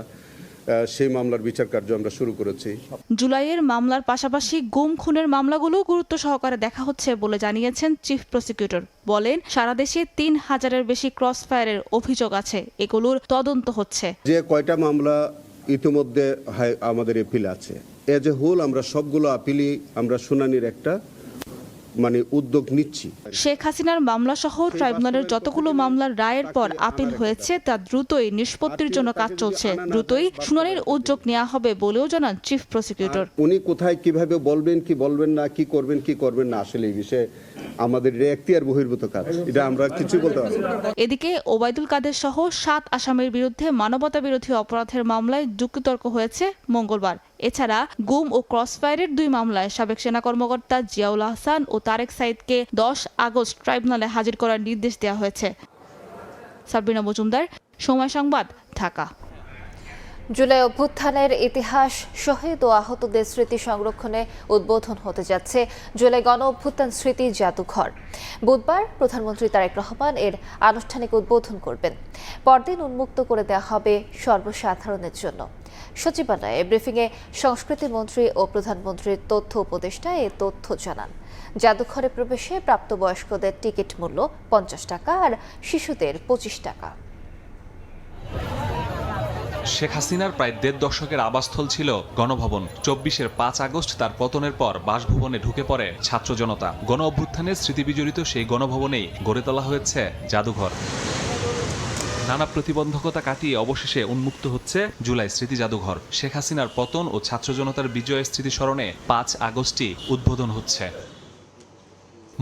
Speaker 17: সেই মামলার বিচার কার্য আমরা শুরু করেছি।
Speaker 16: জুলাইয়ের মামলার পাশাপাশি গুম খুনের মামলাগুলো গুরুত্ব সহকারে দেখা হচ্ছে বলে জানিয়েছেন চিফ প্রসিকিউটর। বলেন, সারা দেশে 3000-এর বেশি ক্রসফায়ারের অভিযোগ আছে, এগুলোর তদন্ত হচ্ছে।
Speaker 17: যে কয়টা মামলা ইতিমধ্যে আমাদের এপিল আছে, এজ এ হোল আমরা সবগুলো আপিলই আমরা শুনানির একটা উদ্যোগ নিচ্ছি।
Speaker 16: শেখ হাসিনার মামলা সহ ট্রাইব্যুনালের যতগুলো মামলার রায়ের পর আপিল হয়েছে তা দ্রুতই নিষ্পত্তির জন্য কাজ চলছে। দ্রুতই শুনানির উদ্যোগ নেওয়া হবে বলেও জানান চিফ প্রসিকিউটর।
Speaker 17: উনি কোথায় কিভাবে বলবেন, কি বলবেন না, কি করবেন না, আসলে এই বিষয়ে আমাদের এখতিয়ার বহির্ভূত কাজ, এটা আমরা কিছু বলতে পারবো না।
Speaker 16: এদিকে ওবায়দুল কাদের সহ 7 আসামির বিরুদ্ধে মানবতা বিরোধী অপরাধের মামলায় যুক্তিতর্ক হয়েছে মঙ্গলবার। এছাড়া গুম ও ক্রসফায়ারের 2 মামলায় সাবেক সেনা কর্মকর্তা জিয়াউল আহসান ও তারেক সাইদকে 10 আগস্ট ট্রাইব্যুনালে হাজির করার নির্দেশ দেওয়া হয়েছে। সাবরিনা মজুমদার, সময় সংবাদ, ঢাকা।
Speaker 1: জুলাই অভ্যুত্থানের ইতিহাস, শহীদ ও আহতদের স্মৃতি সংরক্ষণে উদ্বোধন হতে যাচ্ছে জুলাই গণ অভ্যুত্থান স্মৃতি জাদুঘর। বুধবার প্রধানমন্ত্রী তারেক রহমান এর আনুষ্ঠানিক উদ্বোধন করবেন। পরদিন উন্মুক্ত করে দেওয়া হবে সর্বসাধারণের জন্য। সচিবালয়ে ব্রিফিংয়ে সংস্কৃতি মন্ত্রী ও প্রধানমন্ত্রীর তথ্য উপদেষ্টা এ তথ্য জানান। জাদুঘরে প্রবেশে প্রাপ্তবয়স্কদের টিকিট মূল্য 50 টাকা আর শিশুদের 25 টাকা।
Speaker 18: শেখ হাসিনার প্রায় 1.5 দশকের আবাসস্থল ছিল গণভবন। 24-এর 5 আগস্ট তার পতনের পর বাসভবনে ঢুকে পড়ে ছাত্র জনতা। গণ অভ্যুত্থানের স্মৃতিবিজড়িত সেই গণভবনেই গড়ে তোলা হয়েছে জাদুঘর। নানা প্রতিবন্ধকতা কাটিয়ে অবশেষে উন্মুক্ত হচ্ছে জুলাই স্মৃতি জাদুঘর। শেখ হাসিনার পতন ও ছাত্র জনতার বিজয়ের স্মৃতি স্মরণে 5 আগস্টই উদ্বোধন হচ্ছে।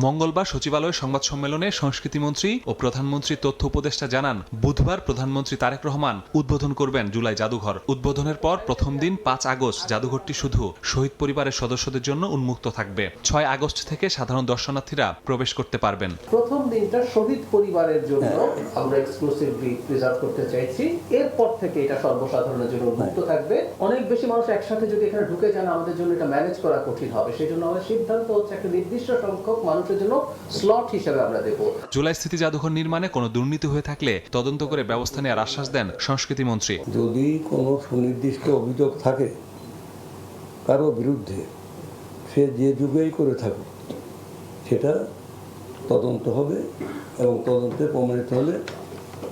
Speaker 18: মঙ্গলবার সচিবালয়ে সংবাদ সম্মেলনে সংস্কৃতিমন্ত্রী ও প্রধানমন্ত্রীর তথ্য উপদেষ্টা জানান, বুধবার প্রধানমন্ত্রী তারেক রহমান উদ্বোধন করবেন জুলাই জাদুঘর। উদ্বোধনের পর প্রথম দিন 5 আগস্ট জাদুঘরটি শুধু শহীদ পরিবারের সদস্যদের জন্য উন্মুক্ত থাকবে। 6 আগস্ট থেকে সাধারণ দর্শনার্থীরা প্রবেশ করতে পারবেন।
Speaker 15: প্রথম দিনটা শহীদ পরিবারের জন্য আমরা এক্সক্লুসিভলি রিজার্ভ করতে চাইছি। এরপর থেকে এটা সর্বসাধারণের জন্য উন্মুক্ত থাকবে। অনেক বেশি মানুষ একসাথে যদি এখানে ঢুকে যান, আমাদের জন্য এটা ম্যানেজ করা কঠিন হবে। সেই জন্য আমাদের সিদ্ধান্ত হচ্ছে একটা নির্দিষ্ট সংখ্যক মানুষ জন্য স্লট হিসেবে আমরা দেব।
Speaker 18: জুলাই স্মৃতি জাদুঘর নির্মাণে কোনো দুর্নীতি হয়ে থাকলে তদন্ত করে ব্যবস্থা নেওয়ার আশ্বাস দেন সংস্কৃতি মন্ত্রী।
Speaker 19: যদি কোনো সুনির্দিষ্ট অভিযোগ থাকে কারো বিরুদ্ধে, সে যে যুগেই করে থাকুক, সেটা তদন্ত হবে এবং তদন্তে প্রমাণিত হলে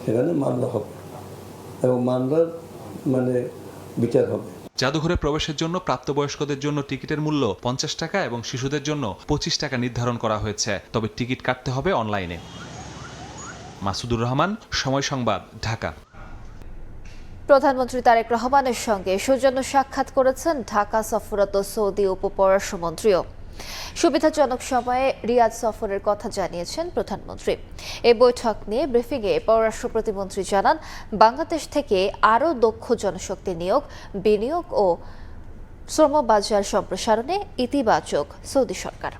Speaker 19: সেখানে মামলা হবে এবং মামলার বিচার হবে।
Speaker 18: জাদুঘরে প্রবেশের জন্য প্রাপ্তবয়স্কদের জন্য টিকিটের মূল্য 50 টাকা এবং শিশুদের জন্য 25 টাকা নির্ধারণ করা হয়েছে, তবে টিকিট কাটতে হবে অনলাইনে। মাসুদুর রহমান, সময় সংবাদ, ঢাকা।
Speaker 1: প্রধানমন্ত্রী তারেক রহমানের সঙ্গে সৌজন্য সাক্ষাৎ করেছেন ঢাকা সফররত সৌদি উপপররাষ্ট্রমন্ত্রীও। সুবিধাজনক সময়ে রিয়াদ সফরের কথা জানিয়েছেন প্রধানমন্ত্রী। এই বৈঠক নিয়ে ব্রিফিংয়ে পররাষ্ট্র প্রতিমন্ত্রী জানান, বাংলাদেশ থেকে আরও দক্ষ জনশক্তি নিয়োগ, বিনিয়োগ ও শ্রমবাজার সম্প্রসারণে ইতিবাচক সৌদি সরকার।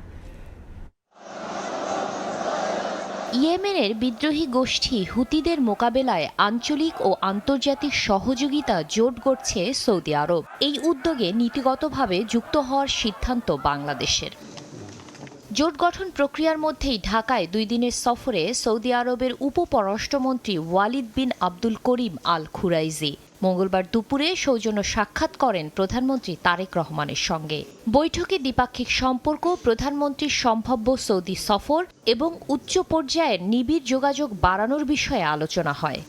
Speaker 20: ইয়েমেনের বিদ্রোহী গোষ্ঠী হুতিদের মোকাবেলায় আঞ্চলিক ও আন্তর্জাতিক সহযোগিতা জোট গড়ছে সৌদি আরব। এই উদ্যোগে নীতিগতভাবে যুক্ত হওয়ার সিদ্ধান্ত বাংলাদেশের। জোট গঠন প্রক্রিয়ার মধ্যেই ঢাকায় 2 দিনের সফরে সৌদি আরবের উপপররাষ্ট্রমন্ত্রী ওয়ালিদ বিন আব্দুল করিম আল খুরাইজি মঙ্গলবার দুপুরে সৌজন্য সাক্ষাৎ করেন প্রধানমন্ত্রী তারেক রহমানের সঙ্গে। বৈঠকে দ্বিপাক্ষিক সম্পর্ক, প্রধানমন্ত্রীর সম্ভাব্য সৌদি সফর এবং উচ্চ পর্যায়ের নিবিড় যোগাযোগ বাড়ানোর বিষয়ে আলোচনা হয়।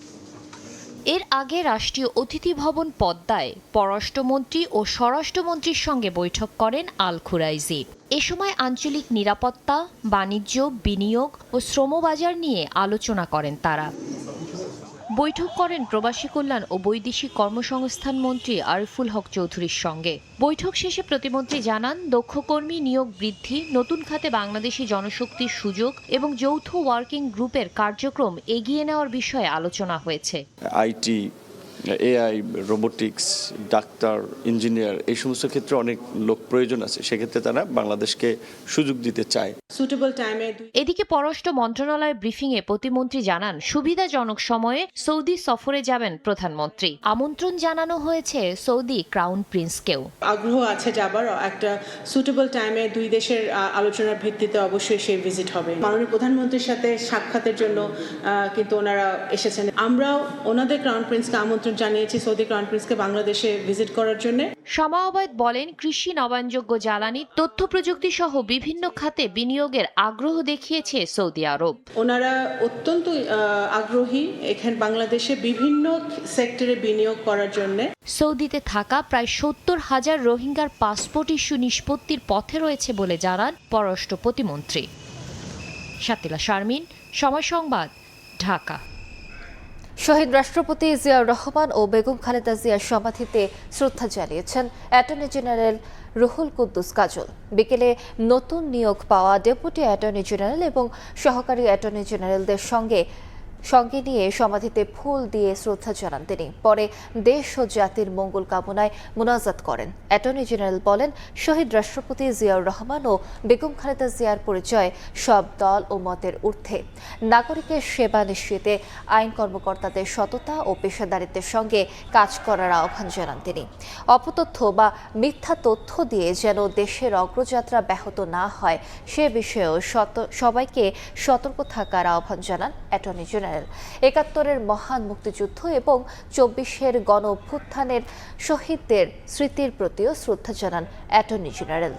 Speaker 20: এর আগে রাষ্ট্রীয় অতিথি ভবন পদ্মায় পররাষ্ট্রমন্ত্রী ও স্বরাষ্ট্রমন্ত্রীর সঙ্গে বৈঠক করেন আল খুরাইজি। এ সময় আঞ্চলিক নিরাপত্তা, বাণিজ্য, বিনিয়োগ ও শ্রমবাজার নিয়ে আলোচনা করেন তারা। বৈঠক করেন প্রবাসী কল্যাণ ও বৈদেশিক কর্মসংস্থান মন্ত্রী আরিফুল হক চৌধুরীর সঙ্গে। বৈঠক শেষে প্রতিমন্ত্রী জানান, দক্ষ কর্মী নিয়োগ বৃদ্ধি, নতুন খাতে বাংলাদেশি জনশক্তির সুযোগ এবং যৌথ ওয়ার্কিং গ্রুপের কার্যক্রম এগিয়ে নেওয়ার বিষয়ে আলোচনা হয়েছে।
Speaker 21: IT, AI, robotics, doctor, engineer এই সমস্ত ক্ষেত্রে অনেক লোক প্রয়োজন আছে, সেক্ষেত্রে তারা বাংলাদেশকে সুযোগ দিতে চায়।
Speaker 20: এদিকে পররাষ্ট্র মন্ত্রণালয়ের ব্রিফিংয়ে প্রতিমন্ত্রী জানান, সুবিধাজনক সময়ে সৌদি সফরে যাবেন প্রধানমন্ত্রী। আমন্ত্রণ জানানো হয়েছে সৌদি ক্রাউন প্রিন্সকেও।
Speaker 22: আগ্রহ আছে যাবার, একটা সুটেবল টাইমে 2 দেশের আলোচনার ভিত্তিতে অবশ্যই সেই ভিজিট হবে। মাননীয় প্রধানমন্ত্রীর সাথে সাক্ষাতের জন্য কিন্তু ওনারা এসেছেন। আমরাও ওনাদের ক্রাউন প্রিন্সকে আমন্ত্রণ জানিয়েছি সৌদি ক্রাউন প্রিন্সকে বাংলাদেশে ভিজিট করার জন্য।
Speaker 20: শামা ওবায়দ বলেন, কৃষি, নবায়নযোগ্য জ্বালানি, তথ্য প্রযুক্তি সহ বিভিন্ন খাতে বিনিয়োগের আগ্রহ দেখিয়েছে সৌদি আরব।
Speaker 22: ওনারা অত্যন্ত আগ্রহী এখানে বাংলাদেশে বিভিন্ন সেক্টরে বিনিয়োগ করার জন্য।
Speaker 20: সৌদিতে থাকা প্রায় 70,000 রোহিঙ্গার পাসপোর্ট ইস্যু নিষ্পত্তির পথে রয়েছে বলে জানান পররাষ্ট্র প্রতিমন্ত্রী। শাতিলা শারমিন, সময় সংবাদ, ঢাকা।
Speaker 1: শহীদ রাষ্ট্রপতি জিয়াউর রহমান ও বেগম খালেদা জিয়ার সমাধিতে শ্রদ্ধা জানিয়েছেন অ্যাটর্নি জেনারেল রুহুল কুদ্দুস কাজল। বিকেলে নতুন নিয়োগ পাওয়া ডেপুটি অ্যাটর্নি জেনারেল এবং সহকারী অ্যাটর্নি জেনারেলদের সঙ্গে নিয়ে সমাধিতে ফুল দিয়ে শ্রদ্ধা জানান তিনি। পরে দেশ ও জাতির মঙ্গল কামনায় মোনাজাত করেন। অ্যাটর্নি জেনারেল বলেন, শহীদ রাষ্ট্রপতি জিয়াউর রহমান ও বেগম খালেদা জিয়ার পরিচয় সব দল ও মতের ঊর্ধ্বে। নাগরিকের সেবা নিশ্চিতে আইন কর্মকর্তাদের সততা ও পেশাদারিত্বের সঙ্গে কাজ করার আহ্বান জানান তিনি। অপতথ্য বা মিথ্যা তথ্য দিয়ে যেন দেশের অগ্রযাত্রা ব্যাহত না হয় সে বিষয়েও সবাইকে সতর্ক থাকার আহ্বান জানান অ্যাটর্নি জেনারেল। ৭১-এর মহান মুক্তিযুদ্ধ এবং ২৪-এর গণ অভ্যুত্থানের শহীদদের স্মৃতির প্রতিও শ্রদ্ধা জানান অ্যাটর্নি জেনারেল।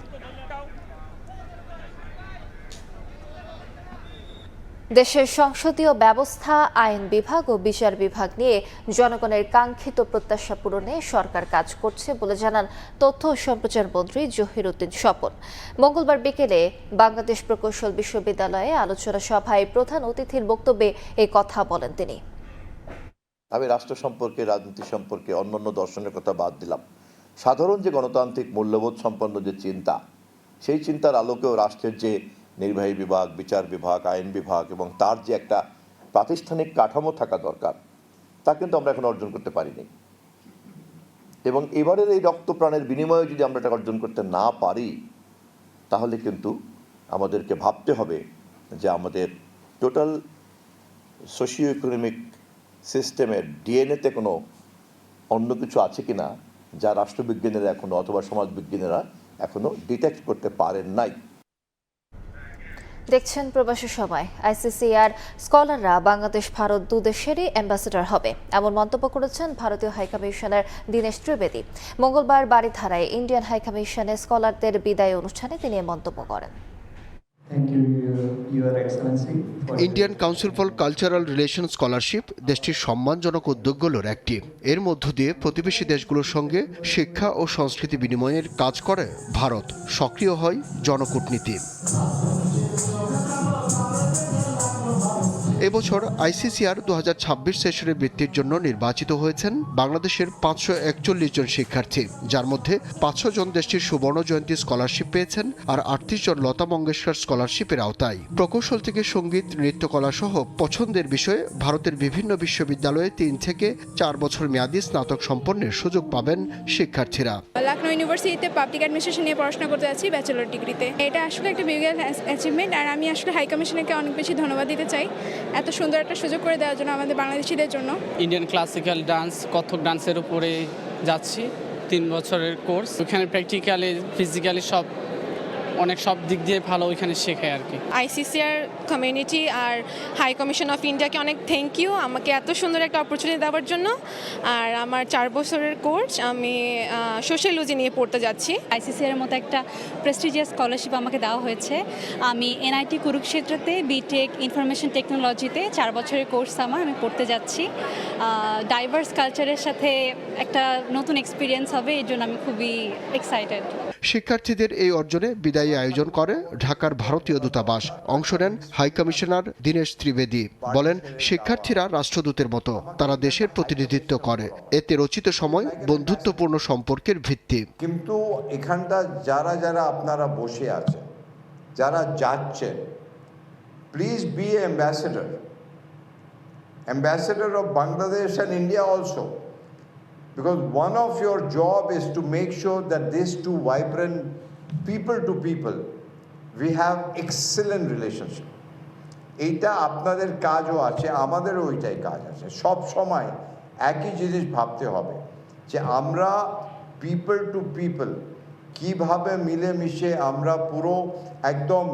Speaker 1: দেশের সংসদীয় ব্যবস্থা, আইন বিভাগ ও বিচার বিভাগ নিয়ে জনগণের কাঙ্ক্ষিত প্রত্যাশা পূরণে সরকার কাজ করছে বলে জানান তথ্য ও সম্প্রচার মন্ত্রী জহির উদ্দিন স্বপন। মঙ্গলবার বিকেলে বাংলাদেশ প্রকৌশল বিশ্ববিদ্যালয়ে আলোচনা সভায় প্রধান অতিথির বক্তব্যে এই কথা বলেন তিনি।
Speaker 23: আমি রাষ্ট্র সম্পর্কে, রাজনীতি সম্পর্কে অন্যান্য দর্শনের কথা বাদ দিলাম। সাধারণ যে গণতান্ত্রিক মূল্যবোধ সম্পন্ন যে চিন্তা, সেই চিন্তার আলোকেও রাষ্ট্রের যে নির্বাহী বিভাগ, বিচার বিভাগ, আইন বিভাগ এবং তার যে একটা প্রাতিষ্ঠানিক কাঠামো থাকা দরকার, তা কিন্তু আমরা এখন অর্জন করতে পারিনি। এবং এবারের এই রক্তপ্রাণের বিনিময়ে যদি আমরা এটা অর্জন করতে না পারি, তাহলে কিন্তু আমাদেরকে ভাবতে হবে যে আমাদের টোটাল সোশিও ইকোনমিক সিস্টেমের ডিএনএতে কোনো অন্য কিছু আছে কিনা যা রাষ্ট্রবিজ্ঞানীরা এখনো অথবা সমাজবিজ্ঞানীরা এখনো ডিটেক্ট করতে পারেন নাই।
Speaker 1: দেখছেন প্রবাসী সময়। আইসিসিআর স্কলাররা বাংলাদেশ, ভারত 2 দেশেরই অ্যাম্বাসেডর হবে, এমন মন্তব্য করেছেন ভারতীয় হাইকমিশনার দীনেশ ত্রিবেদী। মঙ্গলবার বারিধারায় ইন্ডিয়ান হাইকমিশনে স্কলারদের বিদায় অনুষ্ঠানে তিনি মন্তব্য করেন।
Speaker 2: Indian council for cultural relation scholarship দেশটির সম্মানজনক উদ্যোগগুলোর একটি। এর মধ্য দিয়ে প্রতিবেশী দেশগুলোর সঙ্গে শিক্ষা ও সংস্কৃতি বিনিময়ের কাজ করে ভারত। সক্রিয় হয় জনকূটনীতি। এবছর আইসিসিআর 2026 সেশনের বৃত্তির জন্য নির্বাচিত হয়েছেন বাংলাদেশের 541 জন শিক্ষার্থী, যার মধ্যে 500 জন দেশটির সুবর্ণ জয়ন্তী স্কলারশিপ পেয়েছেন আর 38 জন লতা মঙ্গেশকর স্কলারশিপের আওতায়। প্রকৌশল থেকে সঙ্গীত, নৃত্যকলা সহ পছন্দের বিষয়ে ভারতের বিভিন্ন বিশ্ববিদ্যালয়ে 3 থেকে 4 বছর মেয়াদী স্নাতক সম্পন্নের সুযোগ পাবেন শিক্ষার্থীরা।
Speaker 6: লখনৌ ইউনিভার্সিটিতে পাবলিক অ্যাডমিনিস্ট্রেশন নিয়ে পড়াশোনা করতে যাচ্ছি ব্যাচেলর ডিগ্রিতে। এটা আসলে একটা বিগ অ্যাচিভমেন্ট, আর আমি আসলে হাই কমিশনারকে অনেক বেশি ধন্যবাদ দিতে চাই এত সুন্দর একটা সুযোগ করে দেওয়ার জন্য আমাদের বাংলাদেশিদের জন্য।
Speaker 7: ইন্ডিয়ান ক্লাসিক্যাল ডান্স, কত্থক ডান্সের উপরে যাচ্ছি, 3 বছরের কোর্স। ওখানে প্র্যাকটিক্যালি, ফিজিক্যালি সব দিক দিয়ে ভালো ওইখানে শেখায় আর কি।
Speaker 24: আইসিসিআর কমিউনিটি আর হাই কমিশন অফ ইন্ডিয়াকে অনেক থ্যাংক ইউ আমাকে এত সুন্দর একটা অপরচুনিটি দেওয়ার জন্য। আর আমার 4 বছরের কোর্স, আমি সোশ্যালজি নিয়ে পড়তে যাচ্ছি।
Speaker 25: আইসিসিআর মতো একটা প্রেস্টিজিয়াস স্কলারশিপ আমাকে দেওয়া হয়েছে। আমি এনআইটি কুরুক্ষেত্রতে বিটেক ইনফরমেশন টেকনোলজিতে 4 বছরের কোর্স আমি পড়তে যাচ্ছি। ডাইভার্স কালচারের সাথে একটা নতুন এক্সপিরিয়েন্স হবে, এই জন্য আমি খুবই এক্সাইটেড।
Speaker 2: শিক্ষার্থীদের এই অর্জনে বিদায়ী আয়োজন করে ঢাকার ভারতীয় দূতাবাস। অংশ নেন হাই কমিশনার দীনেশ ত্রিবেদী। বলেন, শিক্ষার্থীরা রাষ্ট্রদূতের মতো, তারা দেশের প্রতিনিধিত্ব করে। এতে রচিত সময় বন্ধুত্বপূর্ণ সম্পর্কের ভিত্তি।
Speaker 26: কিন্তু এখানটা যারা যারা আপনারা বসে আছেন, যারা যাচ্ছেন, please be ambassador of Bangladesh and India also, because one of your job is to make sure that these two vibrant people to people, we have excellent relationship. এইটা আপনাদের কাজও আছে, আমাদেরও ওইটাই কাজ আছে। সব সময় একই জিনিস ভাবতে হবে যে আমরা পিপল টু পিপল কিভাবে মিলেমিশে আমরা পুরো একদম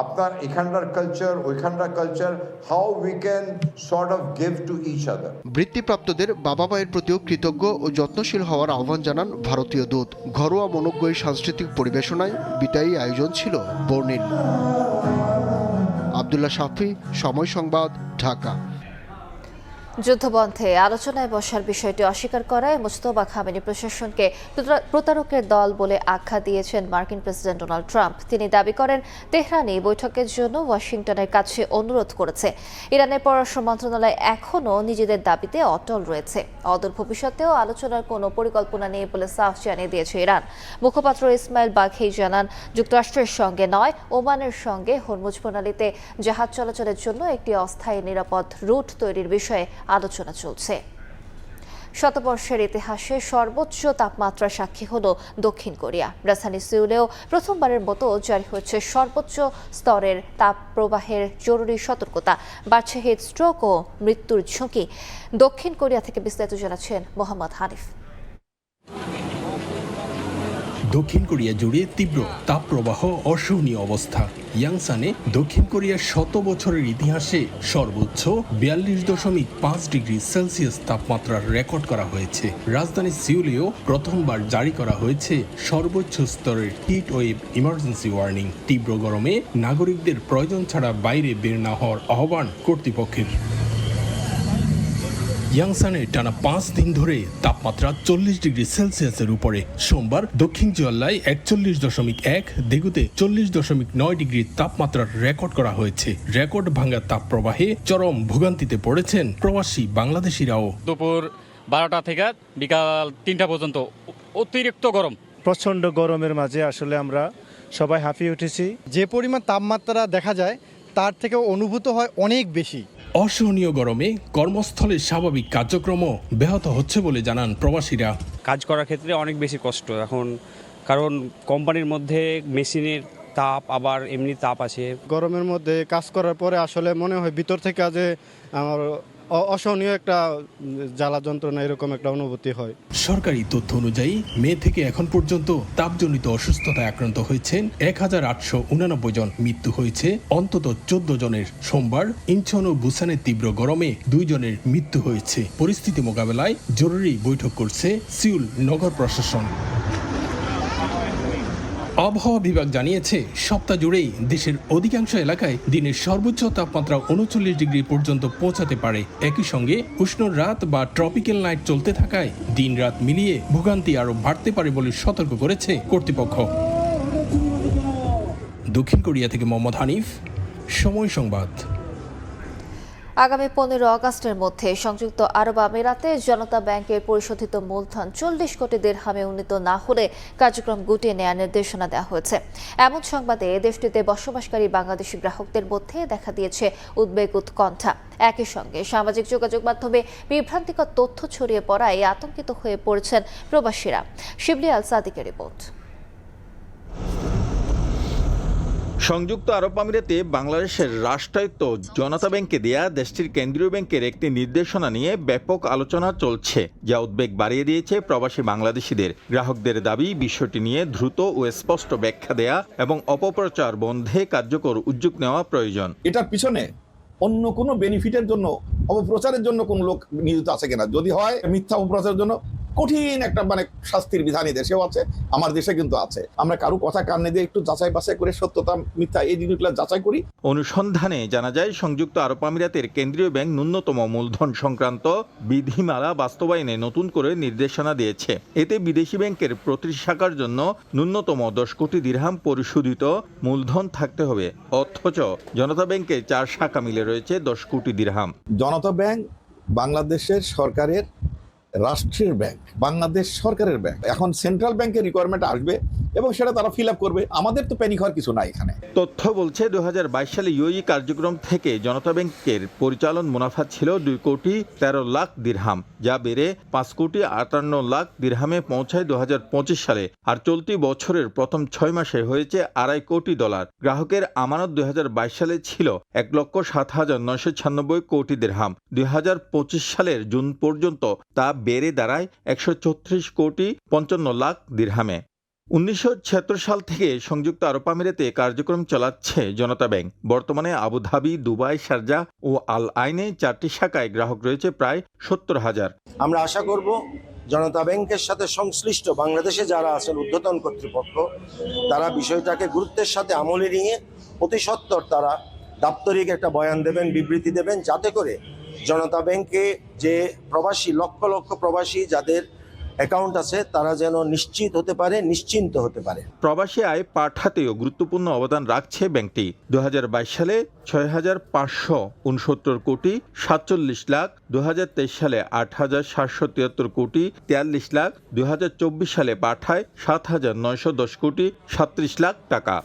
Speaker 26: আপনার এখানকার কালচার, ওইখানকার culture, how we can sort of give to each other.
Speaker 2: বৃত্তিপ্রাপ্তদের বাবা মায়ের প্রতিও কৃতজ্ঞ ও যত্নশীল হওয়ার আহ্বান জানান ভারতীয় দূত। ঘরোয়া মনোজ্ঞ সাংস্কৃতিক পরিবেশনায় বিদায়ী আয়োজন ছিল বর্ণিল। আব্দুল্লাহ শাফি, সময় সংবাদ, ঢাকা।
Speaker 1: যুদ্ধবন্ধে আলোচনায় বসার বিষয়টি অস্বীকার করায় মুস্তফা খামেনি প্রশাসনকে প্রতারকের দল বলে আখ্যা দিয়েছেন মার্কিন প্রেসিডেন্ট ডোনাল্ড ট্রাম্প। তিনি দাবি করেন, তেহরানই বৈঠকের জন্য ওয়াশিংটনের কাছে অনুরোধ করেছে। ইরানের পররাষ্ট্র মন্ত্রণালয় এখনও নিজেদের দাবিতে অটল রয়েছে। অদূর ভবিষ্যতেও আলোচনার কোনো পরিকল্পনা নেই বলে সাফ জানিয়ে দিয়েছে ইরান। মুখপাত্র ইসমাইল বাঘেই জানান, যুক্তরাষ্ট্রের সঙ্গে নয়, ওমানের সঙ্গে হরমুজ প্রণালীতে জাহাজ চলাচলের জন্য একটি অস্থায়ী নিরাপদ রুট তৈরির বিষয়ে আলোচনা চলছে। শতবর্ষের ইতিহাসে সর্বোচ্চ তাপমাত্রার সাক্ষী হল দক্ষিণ কোরিয়া। রাজধানী সিউলেও প্রথমবারের মতো জারি হয়েছে সর্বোচ্চ স্তরের তাপ প্রবাহের জরুরি সতর্কতা। বাড়ছে হিটস্ট্রোক ও মৃত্যুর ঝুঁকি। দক্ষিণ কোরিয়া থেকে বিস্তারিত জানাচ্ছেন মোহাম্মদ হানিফ।
Speaker 27: দক্ষিণ কোরিয়া জুড়ে তীব্র তাপপ্রবাহ, অসহনীয় অবস্থা। ইয়াংসানে দক্ষিণ কোরিয়ার 100 বছরের ইতিহাসে সর্বোচ্চ 42.5 ডিগ্রি সেলসিয়াস তাপমাত্রার রেকর্ড করা হয়েছে। রাজধানী সিউলেও প্রথমবার জারি করা হয়েছে সর্বোচ্চ স্তরের হিট ওয়েভ ইমার্জেন্সি ওয়ার্নিং। তীব্র গরমে নাগরিকদের প্রয়োজন ছাড়া বাইরে বের না হওয়ার আহ্বান কর্তৃপক্ষের। ইয়াংসানে টানা 5 দিন ধরে তাপমাত্রা 40 ডিগ্রি সেলসিয়াসের উপরে। সোমবার দক্ষিণ জুয়াল্লায় 41.1, দেগুতে 40.9 ডিগ্রি তাপমাত্রার রেকর্ড করা হয়েছে। রেকর্ড ভাঙা তাপপ্রবাহে চরম ভোগান্তিতে পড়েছেন প্রবাসী বাংলাদেশিরাও।
Speaker 28: দুপুর 12টা থেকে বিকাল 3টা পর্যন্ত অতিরিক্ত গরম।
Speaker 29: প্রচণ্ড গরমের মাঝে আসলে আমরা সবাই হাঁপিয়ে উঠেছি।
Speaker 30: যে পরিমাণ তাপমাত্রা দেখা যায় তার থেকে অনুভূত হয় অনেক বেশি।
Speaker 27: অসহনীয় গরমে কর্মস্থলের স্বাভাবিক কার্যক্রমও ব্যাহত হচ্ছে বলে জানান প্রবাসীরা।
Speaker 31: কাজ করার ক্ষেত্রে অনেক বেশি কষ্ট এখন, কারণ কোম্পানির মধ্যে মেশিনের তাপ আবার এমনি তাপ আছে।
Speaker 29: গরমের মধ্যে কাজ করার পরে আসলে মনে হয় ভিতর থেকে যে আমার অসহনীয় একটা জ্বালা যন্ত্রণা, এরকম একটা অনুভূতি হয়।
Speaker 27: সরকারি তথ্য অনুযায়ী মে থেকে এখন পর্যন্ত তাপজনিত অসুস্থতায় আক্রান্ত হয়েছেন 1889 জন। মৃত্যু হয়েছে অন্তত 14 জনের। সোমবার ইনচন ও বুসানের তীব্র গরমে 2 জনের মৃত্যু হয়েছে। পরিস্থিতি মোকাবেলায় জরুরি বৈঠক করছে সিউল নগর প্রশাসন। আবহাওয়া বিভাগ জানিয়েছে সপ্তাহ জুড়েই দেশের অধিকাংশ এলাকায় দিনের সর্বোচ্চ তাপমাত্রা 39 ডিগ্রি পর্যন্ত পৌঁছাতে পারে। একই সঙ্গে উষ্ণ রাত বা ট্রপিক্যাল নাইট চলতে থাকায় দিন রাত মিলিয়ে ভোগান্তি আরও বাড়তে পারে বলে সতর্ক করেছে কর্তৃপক্ষ। দক্ষিণ কোরিয়া থেকে মোহাম্মদ হানিফ, সময় সংবাদ।
Speaker 1: আগামী 15 আগস্টের মধ্যে সংযুক্ত আরব আমিরাতে জনতা ব্যাংকের পরিশোধিত মূলধন 40 কোটি দিরহামে উন্নীত না হলে কার্যক্রম গুটিয়ে নেওয়ার নির্দেশনা দেওয়া হয়েছে। এমন সংবাদে দেশটিতে বসবাসকারী বাংলাদেশি গ্রাহকদের মধ্যে দেখা দিয়েছে উদ্বেগ উৎকণ্ঠা। একই সঙ্গে সামাজিক যোগাযোগ মাধ্যমে বিভ্রান্তিকর তথ্য ছড়িয়ে পড়ায় আতঙ্কিত হয়ে পড়েছেন প্রবাসীরা। শিবলি আল সাদিকের রিপোর্ট।
Speaker 3: সংযুক্ত আরব আমিরাতে বাংলাদেশের রাষ্ট্রায়ত্ত জনতা ব্যাংকে দেয়া দেশটির কেন্দ্রীয় ব্যাংকের একটি নির্দেশনা নিয়ে ব্যাপক আলোচনা চলছে, যা উদ্বেগ বাড়িয়ে দিয়েছে প্রবাসী বাংলাদেশিদের। গ্রাহকদের দাবি, বিষয়টি নিয়ে দ্রুত ও স্পষ্ট ব্যাখ্যা দেয়া এবং অপপ্রচার বন্ধে কার্যকর উদ্যোগ নেওয়া প্রয়োজন।
Speaker 4: এটার পিছনে অন্য কোনো বেনিফিটের জন্য, অপপ্রচারের জন্য কোন লোক নিয়োজিত আছে কিনা, যদি হয় মিথ্যা অপপ্রচারের জন্য কঠিন একটা শাস্তির বিধানই দেশেও আছে, আমার দেশে কিন্তু আছে। আমরা কারো কথা কানে দিয়ে একটু যাচাই বাছাই করে সত্যতা মিথ্যা এই জিনিসগুলো যাচাই করি।
Speaker 3: অনুসন্ধানে জানা যায় সংযুক্ত আরব আমিরাতের কেন্দ্রীয় ব্যাংক ন্যূনতম মূলধন সংক্রান্ত বিধিমালা বাস্তবায়নে নতুন করে নির্দেশনা দিয়েছে। এতে বিদেশি ব্যাংকের প্রতি শাখার জন্য ন্যূনতম 10 কোটি দিরহাম পরিশোধিত মূলধন থাকতে হবে, অথচ জনতা ব্যাংকে 4 শাখা মিলে রয়েছে 10 কোটি দিরহাম।
Speaker 4: জনতা ব্যাংক বাংলাদেশের সরকারের রাষ্ট্রের ব্যাংক, বাংলাদেশ সরকারের ব্যাংক। এখন সেন্ট্রাল ব্যাংকের রিকোয়ারমেন্ট আসবে এবং সেটা তারা ফিল আপ করবে। আমাদের তো প্যানিক হওয়ার কিছু নাই এখানে।
Speaker 3: তথ্য বলছে 2022 সালে ইউএই কার্যক্রম থেকে জনতা ব্যাংকের পরিচালন মুনাফা ছিল 2 কোটি 13 লাখ দিরহাম, যা বেড়ে 5 কোটি 58 লাখ দিরহামে পৌঁছায় 2025 সালে। আর চলতি বছরের প্রথম 6 মাসে হয়েছে $2.5 কোটি। গ্রাহকের আমানত 2022 সালে ছিল 1,07,996 কোটি দিরহাম। 2025 সালের জুন পর্যন্ত তা বেড়ে দাঁড়ায় 134 কোটি 55 লাখ দিরহামে। 1976 সাল থেকে সংযুক্ত আরব আমিরাতে কার্যক্রম চালাচ্ছে জনতা ব্যাংক। বর্তমানে আবুধাবি, দুবাই, শারজা ও আল আইনে 4টি শাখায় গ্রাহক রয়েছে প্রায় 70,000।
Speaker 5: আমরা আশা করব জনতা ব্যাংকের সাথে সংশ্লিষ্ট বাংলাদেশে যারা আছেন ঊর্ধ্বতন কর্তৃপক্ষ, তারা বিষয়টাকে গুরুত্বের সাথে আমলে নিয়ে অতি সত্বর তারা দাপ্তরিক একটা বয়ান দেবেন, বিবৃতি দেবেন, যাতে করে জনতা ব্যাংকে যে প্রবাসী, লক্ষ লক্ষ প্রবাসী যাদের অ্যাকাউন্ট আছে, তারা যেন নিশ্চিত হতে পারে, নিশ্চিন্ত হতে পারে।
Speaker 3: প্রবাসী আয় পাঠাতেও গুরুত্বপূর্ণ অবদান রাখছে ব্যাংকটি। 2022 সালে 6,569 কোটি 47 লাখ, 2023 সালে 8,773 কোটি 43 লাখ, 2024 সালে পাঠায় 7,910 কোটি 37 লাখ টাকা।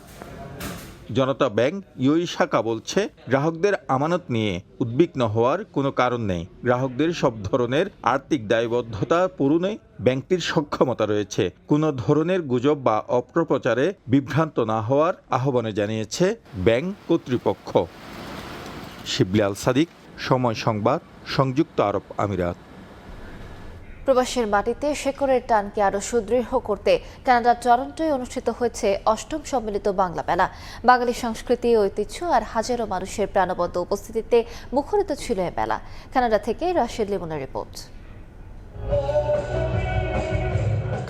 Speaker 3: জনতা ব্যাংক ইউএই শাখা বলছে, গ্রাহকদের আমানত নিয়ে উদ্বিগ্ন হওয়ার কোনো কারণ নেই। গ্রাহকদের সব ধরনের আর্থিক দায়বদ্ধতা পূরণে ব্যাংকটির সক্ষমতা রয়েছে। কোনো ধরনের গুজব বা অপপ্রচারে বিভ্রান্ত না হওয়ার আহ্বানে জানিয়েছে ব্যাংক কর্তৃপক্ষ। শিবলি আল সাদিক, সময় সংবাদ, সংযুক্ত আরব আমিরাত।
Speaker 1: প্রবাসের মাটিতে শেকড়ের টানকে আরো সুদৃঢ় করতে কানাডার টরন্টোয় অনুষ্ঠিত হয়েছে 8ম সম্মিলিত বাংলা মেলা। বাঙালি সংস্কৃতি, ঐতিহ্য আর হাজারো মানুষের প্রাণবন্ত উপস্থিতিতে মুখরিত ছিল এই মেলা। কানাডা থেকে রাশেদ লিমনের রিপোর্ট।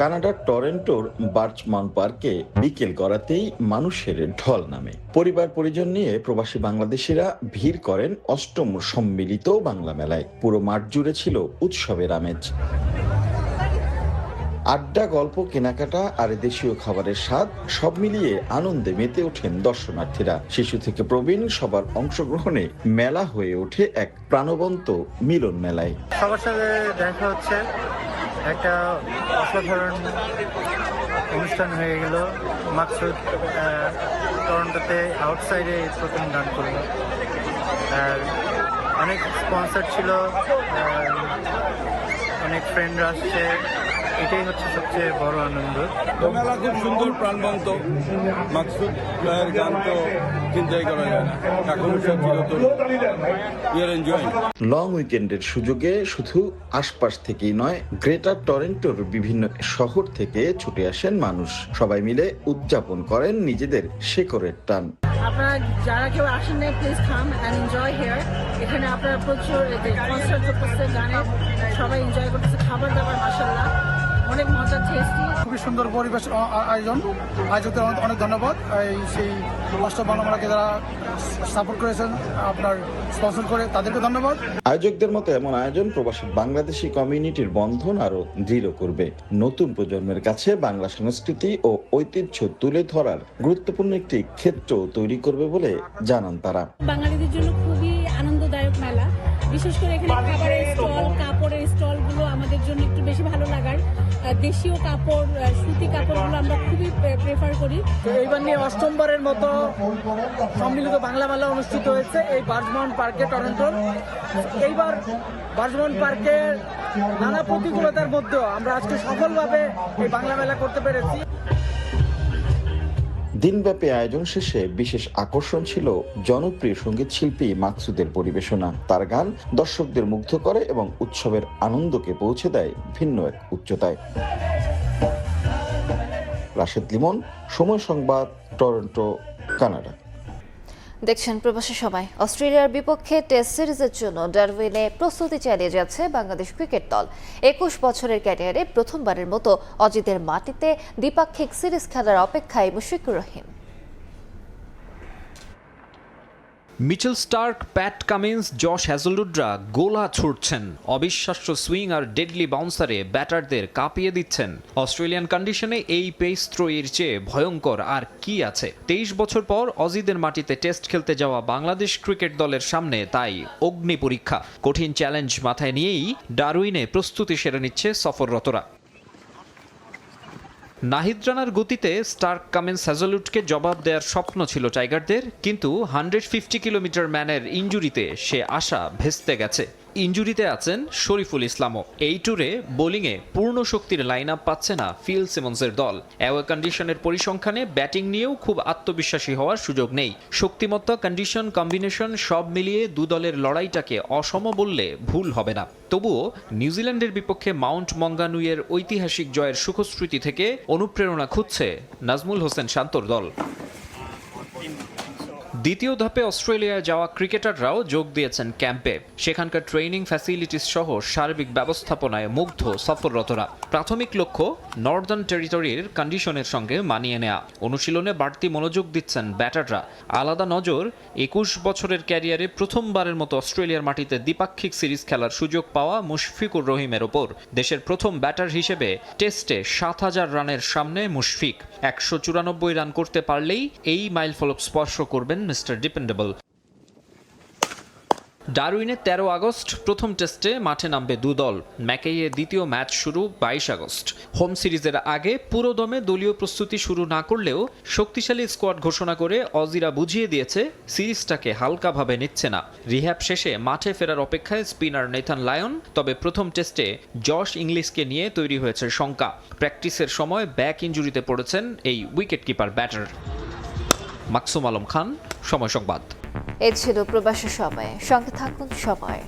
Speaker 8: কানাডার টরন্টোর বার্চমান পার্কে বিকেল গড়াতেই মানুষের ঢল নামে। পরিবার পরিজন নিয়ে প্রবাসী বাংলাদেশিরা ভিড় করেন 8ম সম্মিলিত বাংলা মেলায়। পুরো মাঠ জুড়ে ছিল উৎসবের আমেজ। আড্ডা, গল্প, কেনাকাটা আর দেশীয় খাবারের স্বাদ সব মিলিয়ে আনন্দে মেতে ওঠেন দর্শনার্থীরা। শিশু থেকে প্রবীণ সবার অংশগ্রহণে মেলা হয়ে ওঠে এক প্রাণবন্ত মিলন মেলায়।
Speaker 9: সবার সাথে দেখা হচ্ছে, একটা অসাধারণ অনুষ্ঠান হয়ে গেল। মাকসুদ টরন্টোতে আউটসাইডে প্রথম গান করলো, আর অনেক স্পন্সর ছিল, অনেক ফ্রেন্ডরা আসছে। এটাই হচ্ছে সবচেয়ে বড় আনন্দ।
Speaker 10: মেলা খুব সুন্দর, প্রাণবন্ত। মাকসুদ ভাইয়ের গান তো চিন্তাই করা যায় না।
Speaker 8: লং উইকেন্ডের সুযোগে শুধু আশপাশ থেকেই নয়, গ্রেটার টরন্টোর বিভিন্ন শহর থেকে ছুটে আসেন মানুষ। সবাই মিলে উদযাপন করেন নিজেদের শেকড়ের টান।
Speaker 11: আপনারা যারা কেউ আসেন না, please come and enjoy here. এখানে আপনারা প্রচুর কনসার্ট করতেছে, গানের সবাই এনজয় করতেছে, খাবার দাবার মাশাআল্লাহ অনেক মজা টেস্টি।
Speaker 30: খুবই সুন্দর পরিবেশ আয়োজকদের অনেক ধন্যবাদ। সেই অষ্ট বাংলামেলাকে যারা সাপোর্ট করেছেন, আপনার স্পন্সর করে, তাদেরকে ধন্যবাদ।
Speaker 8: আয়োজকদের মতে এমন আয়োজন প্রবাসী বাংলাদেশি কমিউনিটির বন্ধন আরো দৃঢ় করবে, নতুন প্রজন্মের কাছে বাংলা সংস্কৃতি ও ঐতিহ্য তুলে ধরার গুরুত্বপূর্ণ একটি ক্ষেত্র তৈরি করবে বলে জানান তারা।
Speaker 11: বাঙালিদের জন্য খুবই আনন্দদায়ক মেলা, বিশেষ করে এখানে খাবারের স্টল, কাপড়ের স্টলগুলো আমাদের জন্য একটু বেশি ভালো লাগার। দেশীয় কাপড়, সুতি কাপড়গুলো আমরা খুবই প্রেফার করি।
Speaker 30: এইবার নিয়ে অষ্টমবারের মতো সম্মিলিত বাংলা মেলা অনুষ্ঠিত হয়েছে এই বার্জমাউন্ট পার্কে, টরন্টোর। এইবার বার্জমাউন্ট পার্কের নানা প্রতিকূলতার মধ্যেও আমরা আজকে সফলভাবে এই বাংলা মেলা করতে পেরেছি।
Speaker 8: দিনব্যাপী আয়োজন শেষে বিশেষ আকর্ষণ ছিল জনপ্রিয় সঙ্গীত শিল্পী মাকসুদের পরিবেশনা। তার গান দর্শকদের মুগ্ধ করে এবং উৎসবের আনন্দকে পৌঁছে দেয় ভিন্ন এক উচ্চতায়। রাশেদ লিমন, সময় সংবাদ, টরন্টো, কানাডা।
Speaker 1: দেখছেন প্রবাসী সময়। অস্ট্রেলিয়ার বিপক্ষে টেস্ট সিরিজের জন্য ডারউইনে প্রস্তুতি চালিয়ে যাচ্ছে বাংলাদেশ ক্রিকেট দল। 21 বছরের ক্যারিয়ারে প্রথমবারের মতো অজিদের মাটিতে দ্বিপাক্ষিক সিরিজ খেলার অপেক্ষায় Mushfiqur Rahim.
Speaker 12: Mitchell Starc, Pat Cummins, Josh হ্যাজলউডরা গোলা ছুটছেন। অবিশ্বাস্য সুইং আর ডেডলি বাউন্সারে ব্যাটারদের কাঁপিয়ে দিচ্ছেন। অস্ট্রেলিয়ান কন্ডিশনে এই পেস থ্রোয়ের চেয়ে ভয়ঙ্কর আর কি আছে। 23 বছর পর অজিদের মাটিতে টেস্ট খেলতে যাওয়া বাংলাদেশ ক্রিকেট দলের সামনে তাই অগ্নি পরীক্ষা। কঠিন চ্যালেঞ্জ মাথায় নিয়েই ডারউইনে প্রস্তুতি সেরে নিচ্ছে সফররতরা। নাহিদ রানার গতিতে স্টার্ক, কামিন্স, হ্যাজলউডকে জবাব দেওয়ার স্বপ্ন ছিল টাইগারদের, কিন্তু 150 কিলোমিটার ম্যানের ইনজুরিতে সে আশা ভেস্তে গেছে। ইনজুরিতে আছেন শরীফুল ইসলামও। এই ট্যুরে বোলিংয়ে পূর্ণ শক্তির লাইন আপ পাচ্ছে না ফিল সিমন্সের দল। অ্যাওয়ে কন্ডিশনের পরিসংখ্যানে ব্যাটিং নিয়েও খুব আত্মবিশ্বাসী হওয়ার সুযোগ নেই। শক্তিমত্তা, কন্ডিশন, কম্বিনেশন সব মিলিয়ে দু দলের লড়াইটাকে অসম বললে ভুল হবে না। তবুও নিউজিল্যান্ডের বিপক্ষে মাউন্ট মঙ্গানুইয়ের ঐতিহাসিক জয়ের সুখস্মৃতি থেকে অনুপ্রেরণা খুঁজছে নাজমুল হোসেন শান্তর দল। দ্বিতীয় ধাপে অস্ট্রেলিয়ায় যাওয়া ক্রিকেটাররাও যোগ দিয়েছেন ক্যাম্পে। সেখানকার ট্রেনিং ফ্যাসিলিটিস সহ সার্বিক ব্যবস্থাপনায় মুগ্ধ সফররতরা। প্রাথমিক লক্ষ্য নর্দার্ন টেরিটরির কন্ডিশনের সঙ্গে মানিয়ে নেয়া। অনুশীলনে বাড়তি মনোযোগ দিচ্ছেন ব্যাটাররা। আলাদা নজর 21 বছরের ক্যারিয়ারে প্রথমবারের মতো অস্ট্রেলিয়ার মাটিতে দ্বিপাক্ষিক সিরিজ খেলার সুযোগ পাওয়া মুশফিকুর রহিমের ওপর। দেশের প্রথম ব্যাটার হিসেবে টেস্টে 7000 রানের সামনে মুশফিক 194 রান করতে পারলেই এই মাইলফলক স্পর্শ করবেন মিস্টার ডিপেন্ডেবল। ডারউইনে 13 আগস্ট প্রথম টেস্টে মাঠে নামবে দু দল। ম্যাকেইয়ে দ্বিতীয় ম্যাচ শুরু 22 আগস্ট। হোম সিরিজের আগে পুরোদমে দলীয় প্রস্তুতি শুরু না করলেও শক্তিশালী স্কোয়াড ঘোষণা করে অজিরা বুঝিয়ে দিয়েছে সিরিজটাকে হালকাভাবে নিচ্ছে না। রিহ্যাব শেষে মাঠে ফেরার অপেক্ষায় স্পিনার নেথান লায়ন। তবে প্রথম টেস্টে জশ ইংলিশকে নিয়ে তৈরি হয়েছে শঙ্কা। প্র্যাকটিসের সময় ব্যাক ইনজুরিতে পড়েছেন এই wicket keeper batter. Maksum Alam Khan, Somoy Sangbad.
Speaker 1: এ ছিল প্রবাসী সময়ে। সঙ্গে থাকুন সময়ের।